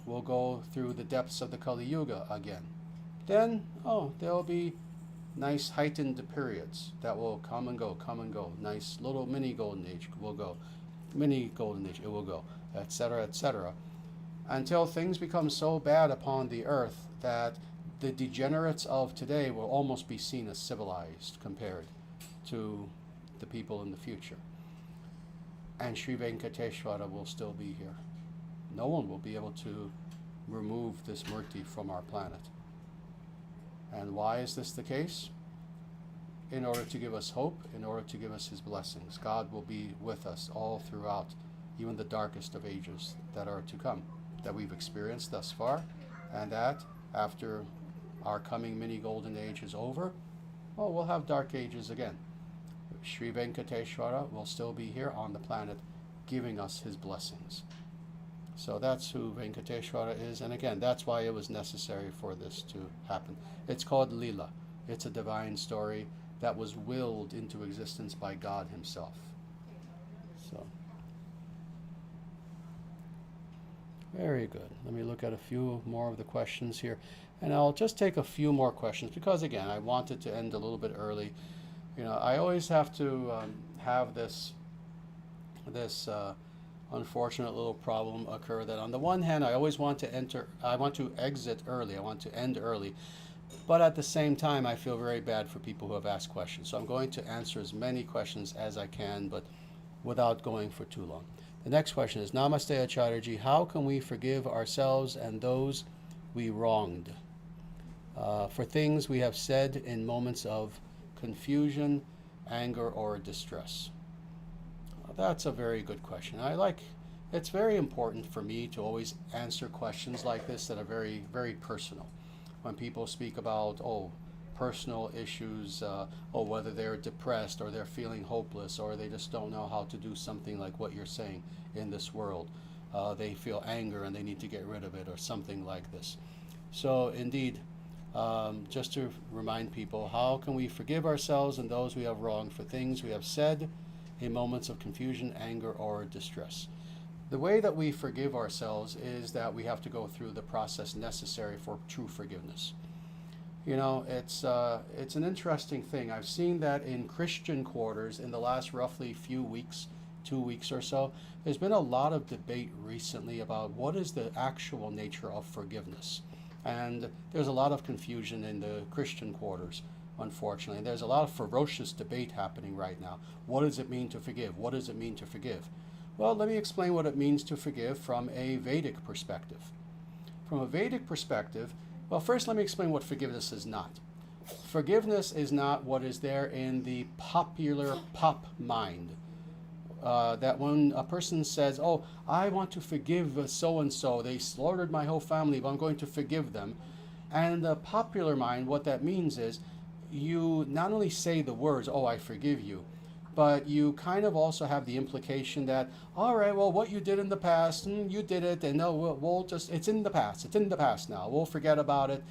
We'll go through the depths of the Kali Yuga again. Then, there will be nice heightened periods that will come and go. Nice little mini golden age will go. Mini golden age, it will go, etc., etc. Until things become so bad upon the earth that the degenerates of today will almost be seen as civilized compared to the people in the future. And Sri Venkateshwara will still be here. No one will be able to remove this Murti from our planet. And why is this the case? In order to give us hope, in order to give us his blessings. God will be with us all throughout, even the darkest of ages that are to come, that we've experienced thus far, and that after our coming mini golden age is over, we'll have dark ages again. Sri Venkateshwara will still be here on the planet, giving us his blessings. So that's who Venkateshwara is, and again, that's why it was necessary for this to happen. It's called Leela. It's a divine story that was willed into existence by God himself. So, very good. Let me look at a few more of the questions here, and I'll just take a few more questions because, again, I wanted to end a little bit early. I always have to have this unfortunate little problem occur that on the one hand I always want to exit early, I want to end early, but at the same time I feel very bad for people who have asked questions. So I'm going to answer as many questions as I can, but without going for too long. The next question is, Namaste Acharyaji, how can we forgive ourselves and those we wronged for things we have said in moments of confusion, anger, or distress? That's a very good question. It's very important for me to always answer questions like this that are very, very personal. When people speak about, personal issues, whether they're depressed or they're feeling hopeless or they just don't know how to do something like what you're saying in this world. They feel anger and they need to get rid of it or something like this. So indeed, just to remind people, how can we forgive ourselves and those we have wronged for things we have said in moments of confusion, anger, or distress? The way that we forgive ourselves is that we have to go through the process necessary for true forgiveness. You know, it's an interesting thing. I've seen that in Christian quarters in the last roughly few weeks, 2 weeks or so, there's been a lot of debate recently about what is the actual nature of forgiveness. And there's a lot of confusion in the Christian quarters, unfortunately. There's a lot of ferocious debate happening right now. What does it mean to forgive? What does it mean to forgive? Well, let me explain what it means to forgive from a Vedic perspective. From a Vedic perspective, well, first let me explain what forgiveness is not. Forgiveness is not what is there in the popular pop mind. That when a person says, I want to forgive so-and-so, they slaughtered my whole family, but I'm going to forgive them. And the popular mind, what that means is you not only say the words, I forgive you, but you kind of also have the implication that, all right, well, what you did in the past, you did it, and no, we'll just, it's in the past now, we'll forget about it,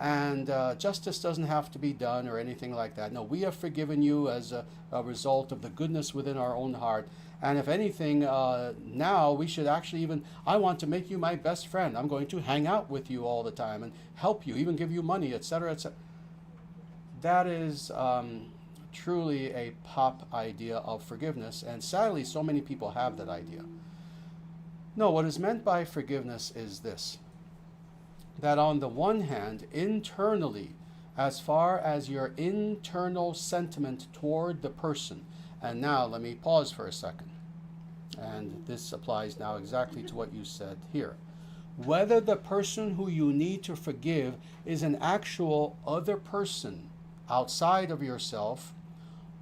and justice doesn't have to be done or anything like that. No, we have forgiven you as a result of the goodness within our own heart, and if anything, now we should actually even, I want to make you my best friend, I'm going to hang out with you all the time and help you, even give you money, etc., etc. That is truly a pop idea of forgiveness, and sadly so many people have that idea. No, what is meant by forgiveness is this, that on the one hand, internally, as far as your internal sentiment toward the person, and now let me pause for a second, and this applies now exactly to what you said here. Whether the person who you need to forgive is an actual other person outside of yourself,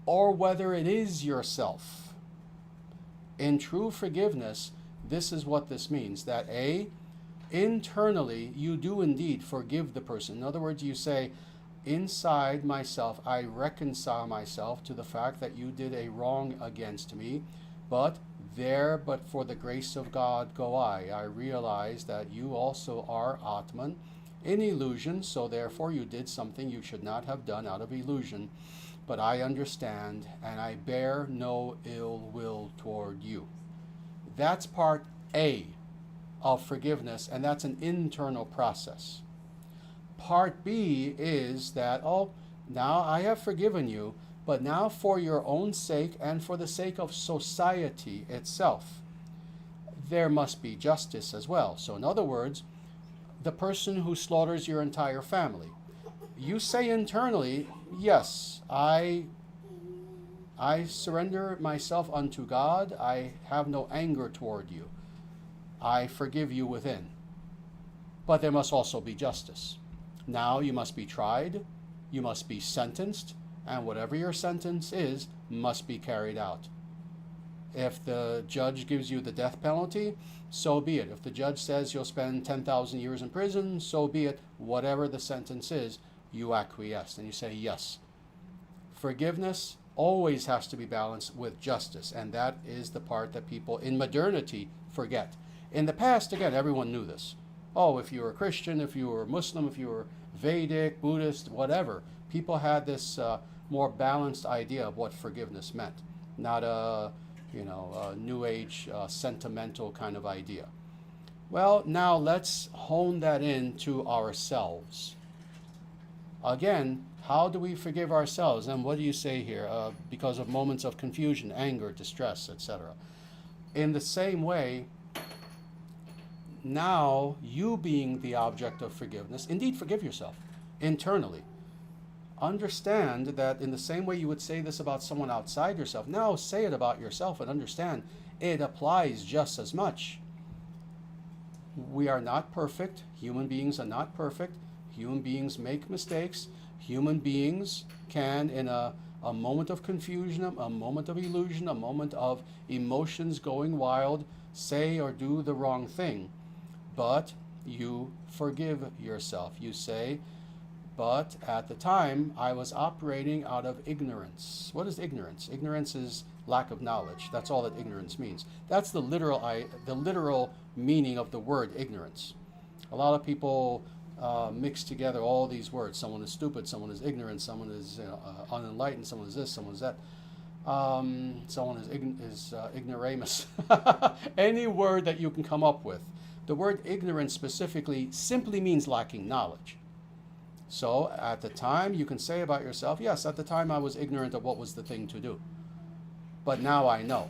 or whether it is yourself. In true forgiveness, this is what this means, that internally you do indeed forgive the person. In other words, you say, inside myself, I reconcile myself to the fact that you did a wrong against me, but for the grace of God go I. I realize that you also are Atman in illusion, so therefore you did something you should not have done out of illusion. But I understand, and I bear no ill will toward you. That's part A of forgiveness, and that's an internal process. Part B is that, now I have forgiven you, but now for your own sake and for the sake of society itself, there must be justice as well. So in other words, the person who slaughters your entire family, you say internally, yes, I surrender myself unto God. I have no anger toward you. I forgive you within. But there must also be justice. Now you must be tried, you must be sentenced, and whatever your sentence is must be carried out. If the judge gives you the death penalty, so be it. If the judge says you'll spend 10,000 years in prison, so be it. Whatever the sentence is, you acquiesce and you say yes. Forgiveness always has to be balanced with justice, and that is the part that people in modernity forget. In the past, again, everyone knew this. If you were Christian, if you were Muslim, if you were Vedic, Buddhist, whatever, people had this more balanced idea of what forgiveness meant, not a New Age sentimental kind of idea. Well, now let's hone that into ourselves. Again, how do we forgive ourselves? And what do you say here? Because of moments of confusion, anger, distress, etc. In the same way, now you being the object of forgiveness, indeed forgive yourself internally. understand that in the same way you would say this about someone outside yourself, now say it about yourself and understand it applies just as much. We are not perfect. Human beings are not perfect. Human beings make mistakes. Human beings can, in a moment of confusion, a moment of illusion, a moment of emotions going wild, say or do the wrong thing. But you forgive yourself. You say, but at the time I was operating out of ignorance. What is ignorance? Ignorance is lack of knowledge. That's all that ignorance means. That's the literal meaning of the word ignorance. A lot of people mix together all these words. Someone is stupid, someone is ignorant, someone is unenlightened, someone is this, someone is that. Someone is ignoramus. Any word that you can come up with. The word ignorance specifically simply means lacking knowledge. So at the time you can say about yourself, yes, at the time I was ignorant of what was the thing to do. But now I know.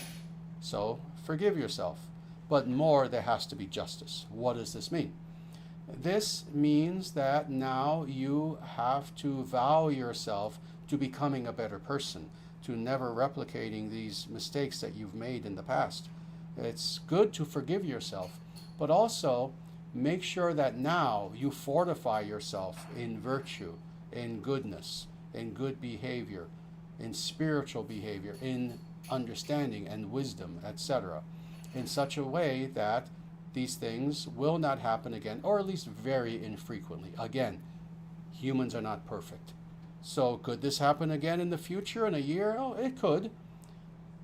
So forgive yourself. But more, there has to be justice. What does this mean? This means that now you have to vow yourself to becoming a better person, to never replicating these mistakes that you've made in the past. It's good to forgive yourself, but also make sure that now you fortify yourself in virtue, in goodness, in good behavior, in spiritual behavior, in understanding and wisdom, etc., in such a way that these things will not happen again, or at least very infrequently. Again, humans are not perfect. So could this happen again in the future, in a year? Oh, it could.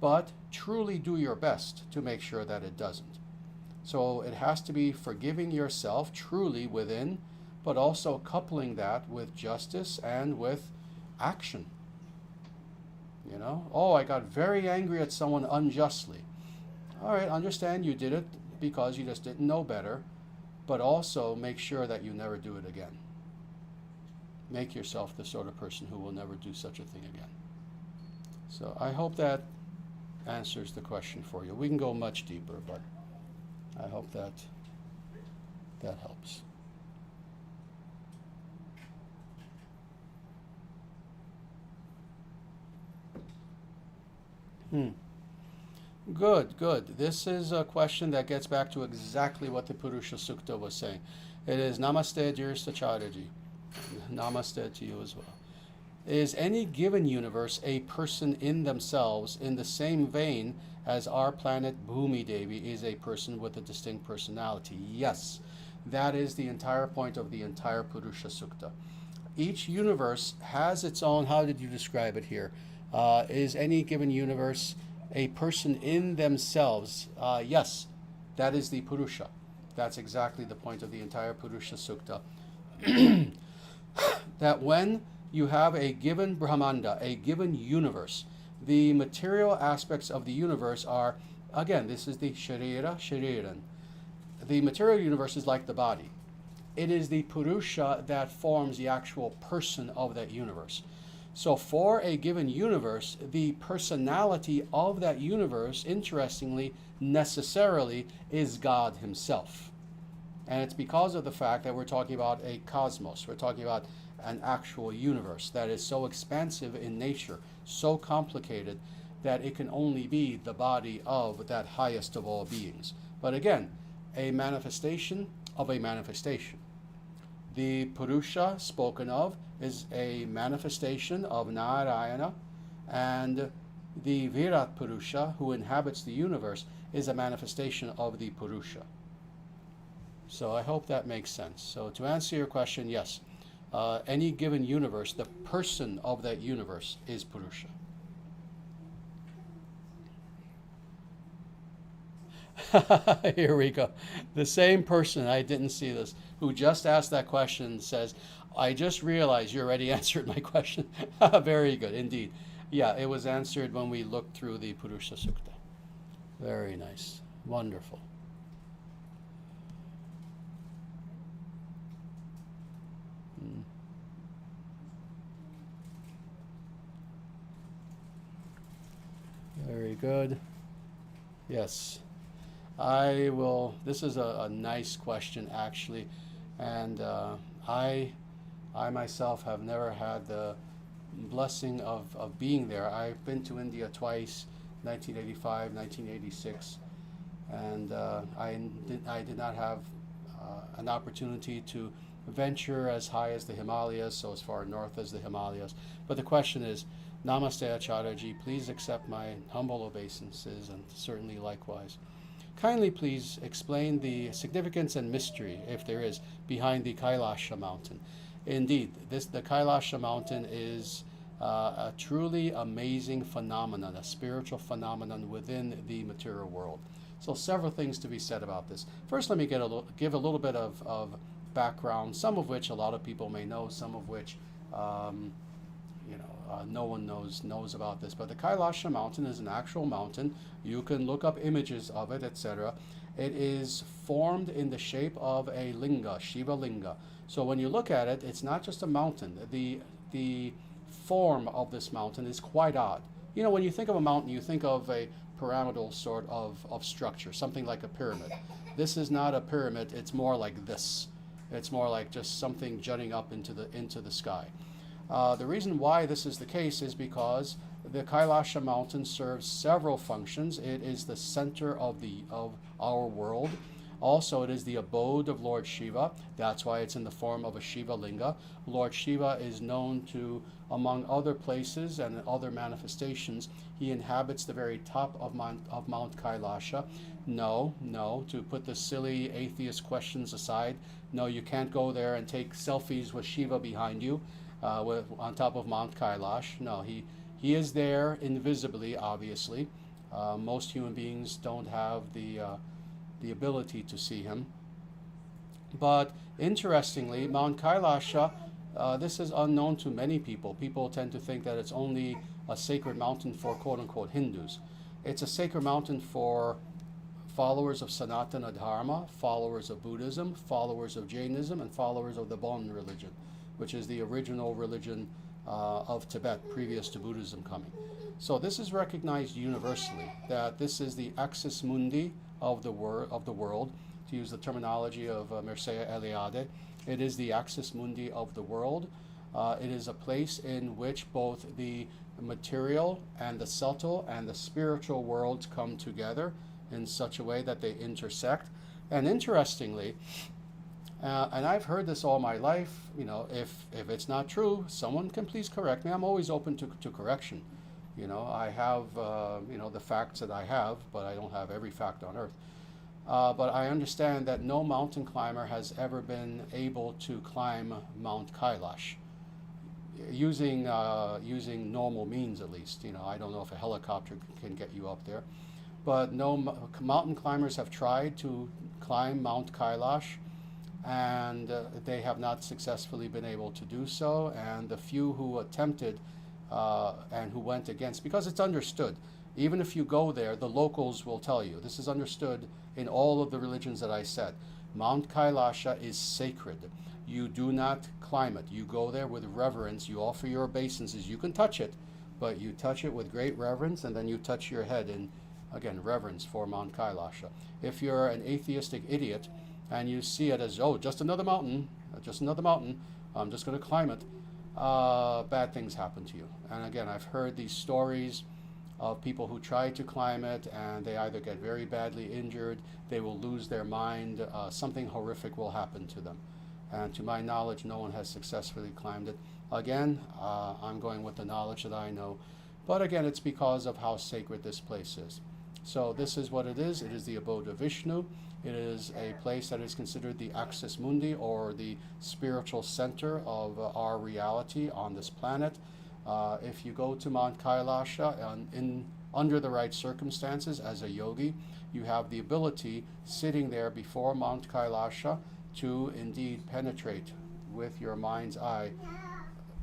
But truly do your best to make sure that it doesn't. So it has to be forgiving yourself truly within, but also coupling that with justice and with action. You know, oh, I got very angry at someone unjustly. All right, understand you did it because you just didn't know better, but also make sure that you never do it again. Make yourself the sort of person who will never do such a thing again. So I hope that answers the question for you. We can go much deeper, but I hope that helps. Good, good. This is a question that gets back to exactly what the Purusha Sukta was saying. It is Namaste, dearest Acharyaji. Namaste to you as well. Is any given universe a person in themselves in the same vein as our planet Bhumi Devi is a person with a distinct personality? Yes. That is the entire point of the entire Purusha Sukta. Each universe has its own, how did you describe it here? Is any given universe a person in themselves? Yes, that is the Purusha. That's exactly the point of the entire Purusha Sukta. That when you have a given Brahmanda, a given universe, the material aspects of the universe are, again, this is the Shariran. The material universe is like the body. It is the Purusha that forms the actual person of that universe. So for a given universe, the personality of that universe, interestingly, necessarily is God himself. And it's because of the fact that we're talking about a cosmos. We're talking about an actual universe that is so expansive in nature, so complicated, that it can only be the body of that highest of all beings. But again, a manifestation of a manifestation. The Purusha spoken of is a manifestation of Narayana, and the Virat Purusha, who inhabits the universe, is a manifestation of the Purusha. So I hope that makes sense. So to answer your question, yes, any given universe, the person of that universe is Purusha. Here we go. The same person, I didn't see this, who just asked that question says, I just realized you already answered my question. Very good, indeed. Yeah, it was answered when we looked through the Purusha Sukta. Very nice. Wonderful. Very good. Yes. I will, this is a nice question actually, and I myself have never had the blessing of being there. I've been to India twice, 1985, 1986, and I did not have an opportunity to venture as high as the Himalayas, so as far north as the Himalayas. But the question is, Namaste Acharyaji, please accept my humble obeisances, and certainly likewise. Kindly please explain the significance and mystery, if there is, behind the Kailasha mountain. Indeed, the Kailasha mountain is a truly amazing phenomenon, a spiritual phenomenon within the material world. So several things to be said about this. First, let me give a little bit of background, some of which a lot of people may know, some of which no one knows about this. But the Kailasha mountain is an actual mountain. You can look up images of it, etc. It is formed in the shape of a linga, Shiva linga. So when you look at it, it's not just a mountain. The form of this mountain is quite odd. You know, when you think of a mountain, you think of a pyramidal sort of structure, something like a pyramid. This is not a pyramid, it's more like this. It's more like just something jutting up into the sky. The reason why this is the case is because the Kailasha mountain serves several functions. It is the center of our world. Also, it is the abode of Lord Shiva. That's why it's in the form of a Shiva linga. Lord Shiva is known to, among other places and other manifestations, he inhabits the very top of Mount Kailasha. No, to put the silly atheist questions aside, no, you can't go there and take selfies with Shiva behind you on top of Mount Kailash. No, he is there invisibly, obviously. Most human beings don't have the ability to see him. But interestingly, Mount Kailasha, this is unknown to many people. People tend to think that it's only a sacred mountain for quote-unquote Hindus. It's a sacred mountain for followers of Sanatana Dharma, followers of Buddhism, followers of Jainism, and followers of the Bon religion, which is the original religion of Tibet previous to Buddhism coming. So this is recognized universally, that this is the axis mundi of the world, to use the terminology of Mircea Eliade. It is the axis mundi of the world. It is a place in which both the material and the subtle and the spiritual worlds come together in such a way that they intersect. And interestingly, and I've heard this all my life, you know, if it's not true, someone can please correct me. I'm always open to correction. You know, I have, the facts that I have, but I don't have every fact on earth. But I understand that no mountain climber has ever been able to climb Mount Kailash using normal means, at least. You know, I don't know if a helicopter can get you up there, but no mountain climbers have tried to climb Mount Kailash, and they have not successfully been able to do so. And the few who attempted and who went against, because it's understood, even if you go there, the locals will tell you, this is understood in all of the religions that I said, Mount Kailasha is sacred. You do not climb it. You go there with reverence. You offer your obeisances. You can touch it, but you touch it with great reverence, and then you touch your head in, again, reverence for Mount Kailasha. If you're an atheistic idiot and you see it as, oh, just another mountain, I'm just going to climb it, bad things happen to you. And again, I've heard these stories of people who try to climb it and they either get very badly injured, they will lose their mind, something horrific will happen to them. And to my knowledge, no one has successfully climbed it. Again, I'm going with the knowledge that I know. But again, it's because of how sacred this place is. So this is what it is. It is the abode of Vishnu. It is a place that is considered the axis mundi, or the spiritual center of our reality on this planet. If you go to Mount Kailasha under the right circumstances as a yogi, you have the ability, sitting there before Mount Kailasha, to indeed penetrate with your mind's eye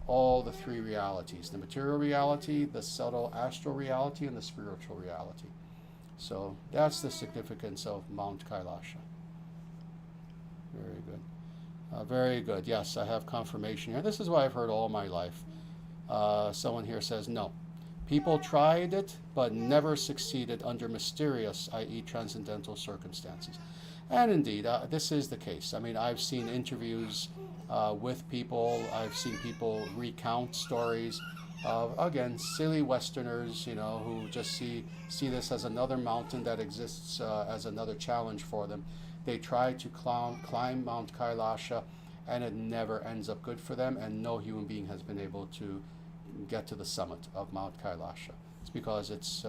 all the three realities: the material reality, the subtle astral reality, and the spiritual reality. So that's the significance of Mount Kailasha. Very good. Very good. Yes, I have confirmation here. This is what I've heard all my life. Someone here says no. People tried it, but never succeeded under mysterious, i.e. transcendental circumstances. And indeed, this is the case. I mean, I've seen interviews with people. I've seen people recount stories of, again, silly Westerners, who just see this as another mountain that exists as another challenge for them. They try to climb Mount Kailasha, and it never ends up good for them, and no human being has been able to get to the summit of Mount Kailasha. It's because it's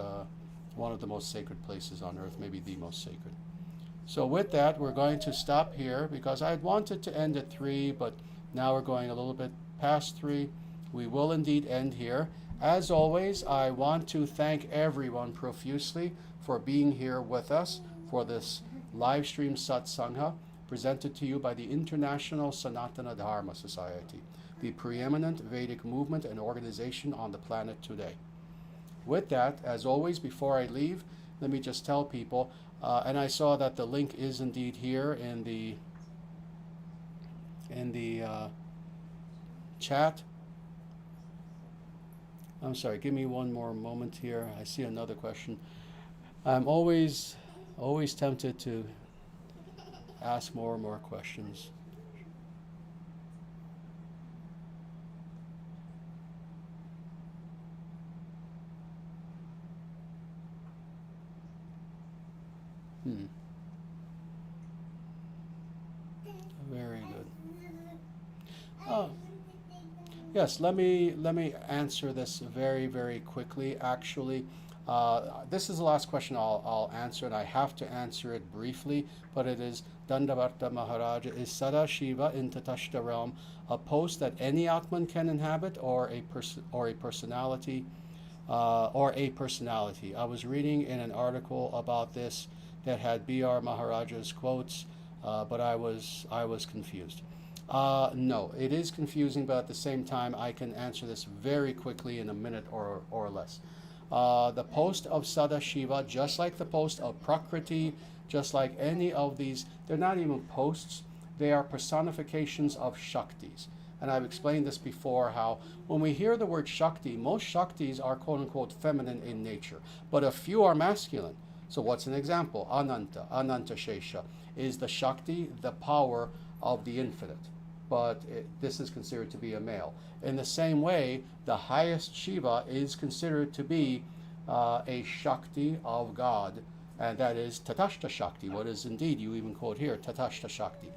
one of the most sacred places on earth, maybe the most sacred. So with that, we're going to stop here because I had wanted to end at 3, but now we're going a little bit past 3. We will indeed end here. As always, I want to thank everyone profusely for being here with us for this live stream satsanga presented to you by the International Sanatana Dharma Society, the preeminent Vedic movement and organization on the planet today. With that, as always, before I leave, let me just tell people, and I saw that the link is indeed here in the chat. I'm sorry, give me one more moment here. I see another question. I'm always tempted to ask more and more questions. Very good. Oh. Yes, let me answer this very, very quickly. Actually, this is the last question I'll answer, and I have to answer it briefly, but it is Dandavarta Maharaja, is Sadashiva in Tvashtā realm a post that any Atman can inhabit, or a personality? I was reading in an article about this that had B.R. Maharaja's quotes, but I was confused. No, it is confusing, but at the same time, I can answer this very quickly in a minute or less. The post of Sadashiva, just like the post of Prakriti, just like any of these, they're not even posts, they are personifications of Shaktis. And I've explained this before, how when we hear the word Shakti, most Shaktis are quote-unquote feminine in nature, but a few are masculine. So what's an example? Ananta Shesha, is the Shakti, the power of the infinite. But this is considered to be a male. In the same way, the highest Shiva is considered to be a Shakti of God, and that is Tatashta Shakti, what is indeed, you even quote here, Tatashta Shakti.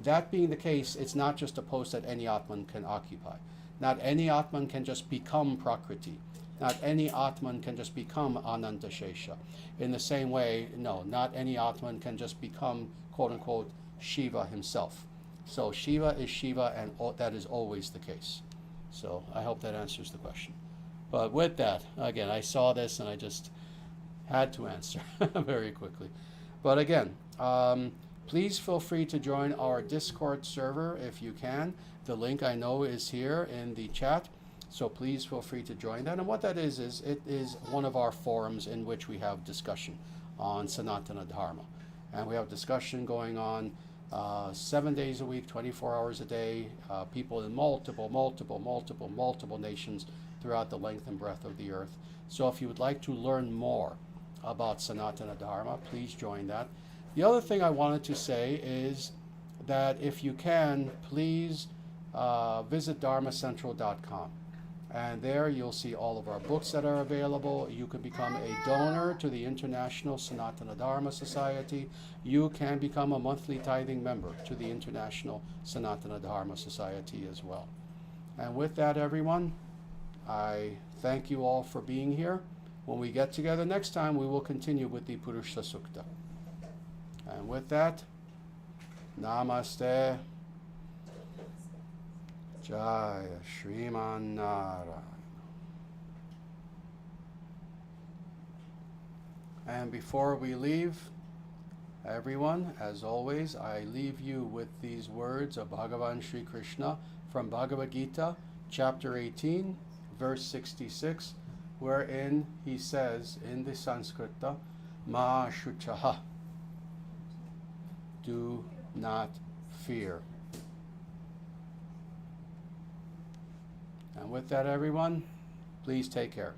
That being the case, it's not just a post that any Atman can occupy. Not any Atman can just become Prakriti. Not any Atman can just become Ananta Shesha. In the same way, no, not any Atman can just become, quote-unquote, Shiva himself. So Shiva is Shiva, and that is always the case. So I hope that answers the question. But with that, again, I saw this and I just had to answer very quickly. But again, please feel free to join our Discord server if you can. The link I know is here in the chat, so please feel free to join that. And what that is it is one of our forums in which we have discussion on Sanatana Dharma. And we have discussion going on 7 days a week, 24 hours a day, people in multiple nations throughout the length and breadth of the earth. So if you would like to learn more about Sanatana Dharma, please join that. The other thing I wanted to say is that if you can, please visit dharmacentral.com. And there you'll see all of our books that are available. You can become a donor to the International Sanatana Dharma Society. You can become a monthly tithing member to the International Sanatana Dharma Society as well. And with that, everyone, I thank you all for being here. When we get together next time, we will continue with the Purusha Sukta. And with that, Namaste. Jaya Shriman Narayana. And before we leave, everyone, as always, I leave you with these words of Bhagavan Sri Krishna from Bhagavad Gita, chapter 18, verse 66, wherein he says in the Sanskrita, Ma Shuchaha, do not fear. And with that, everyone, please take care.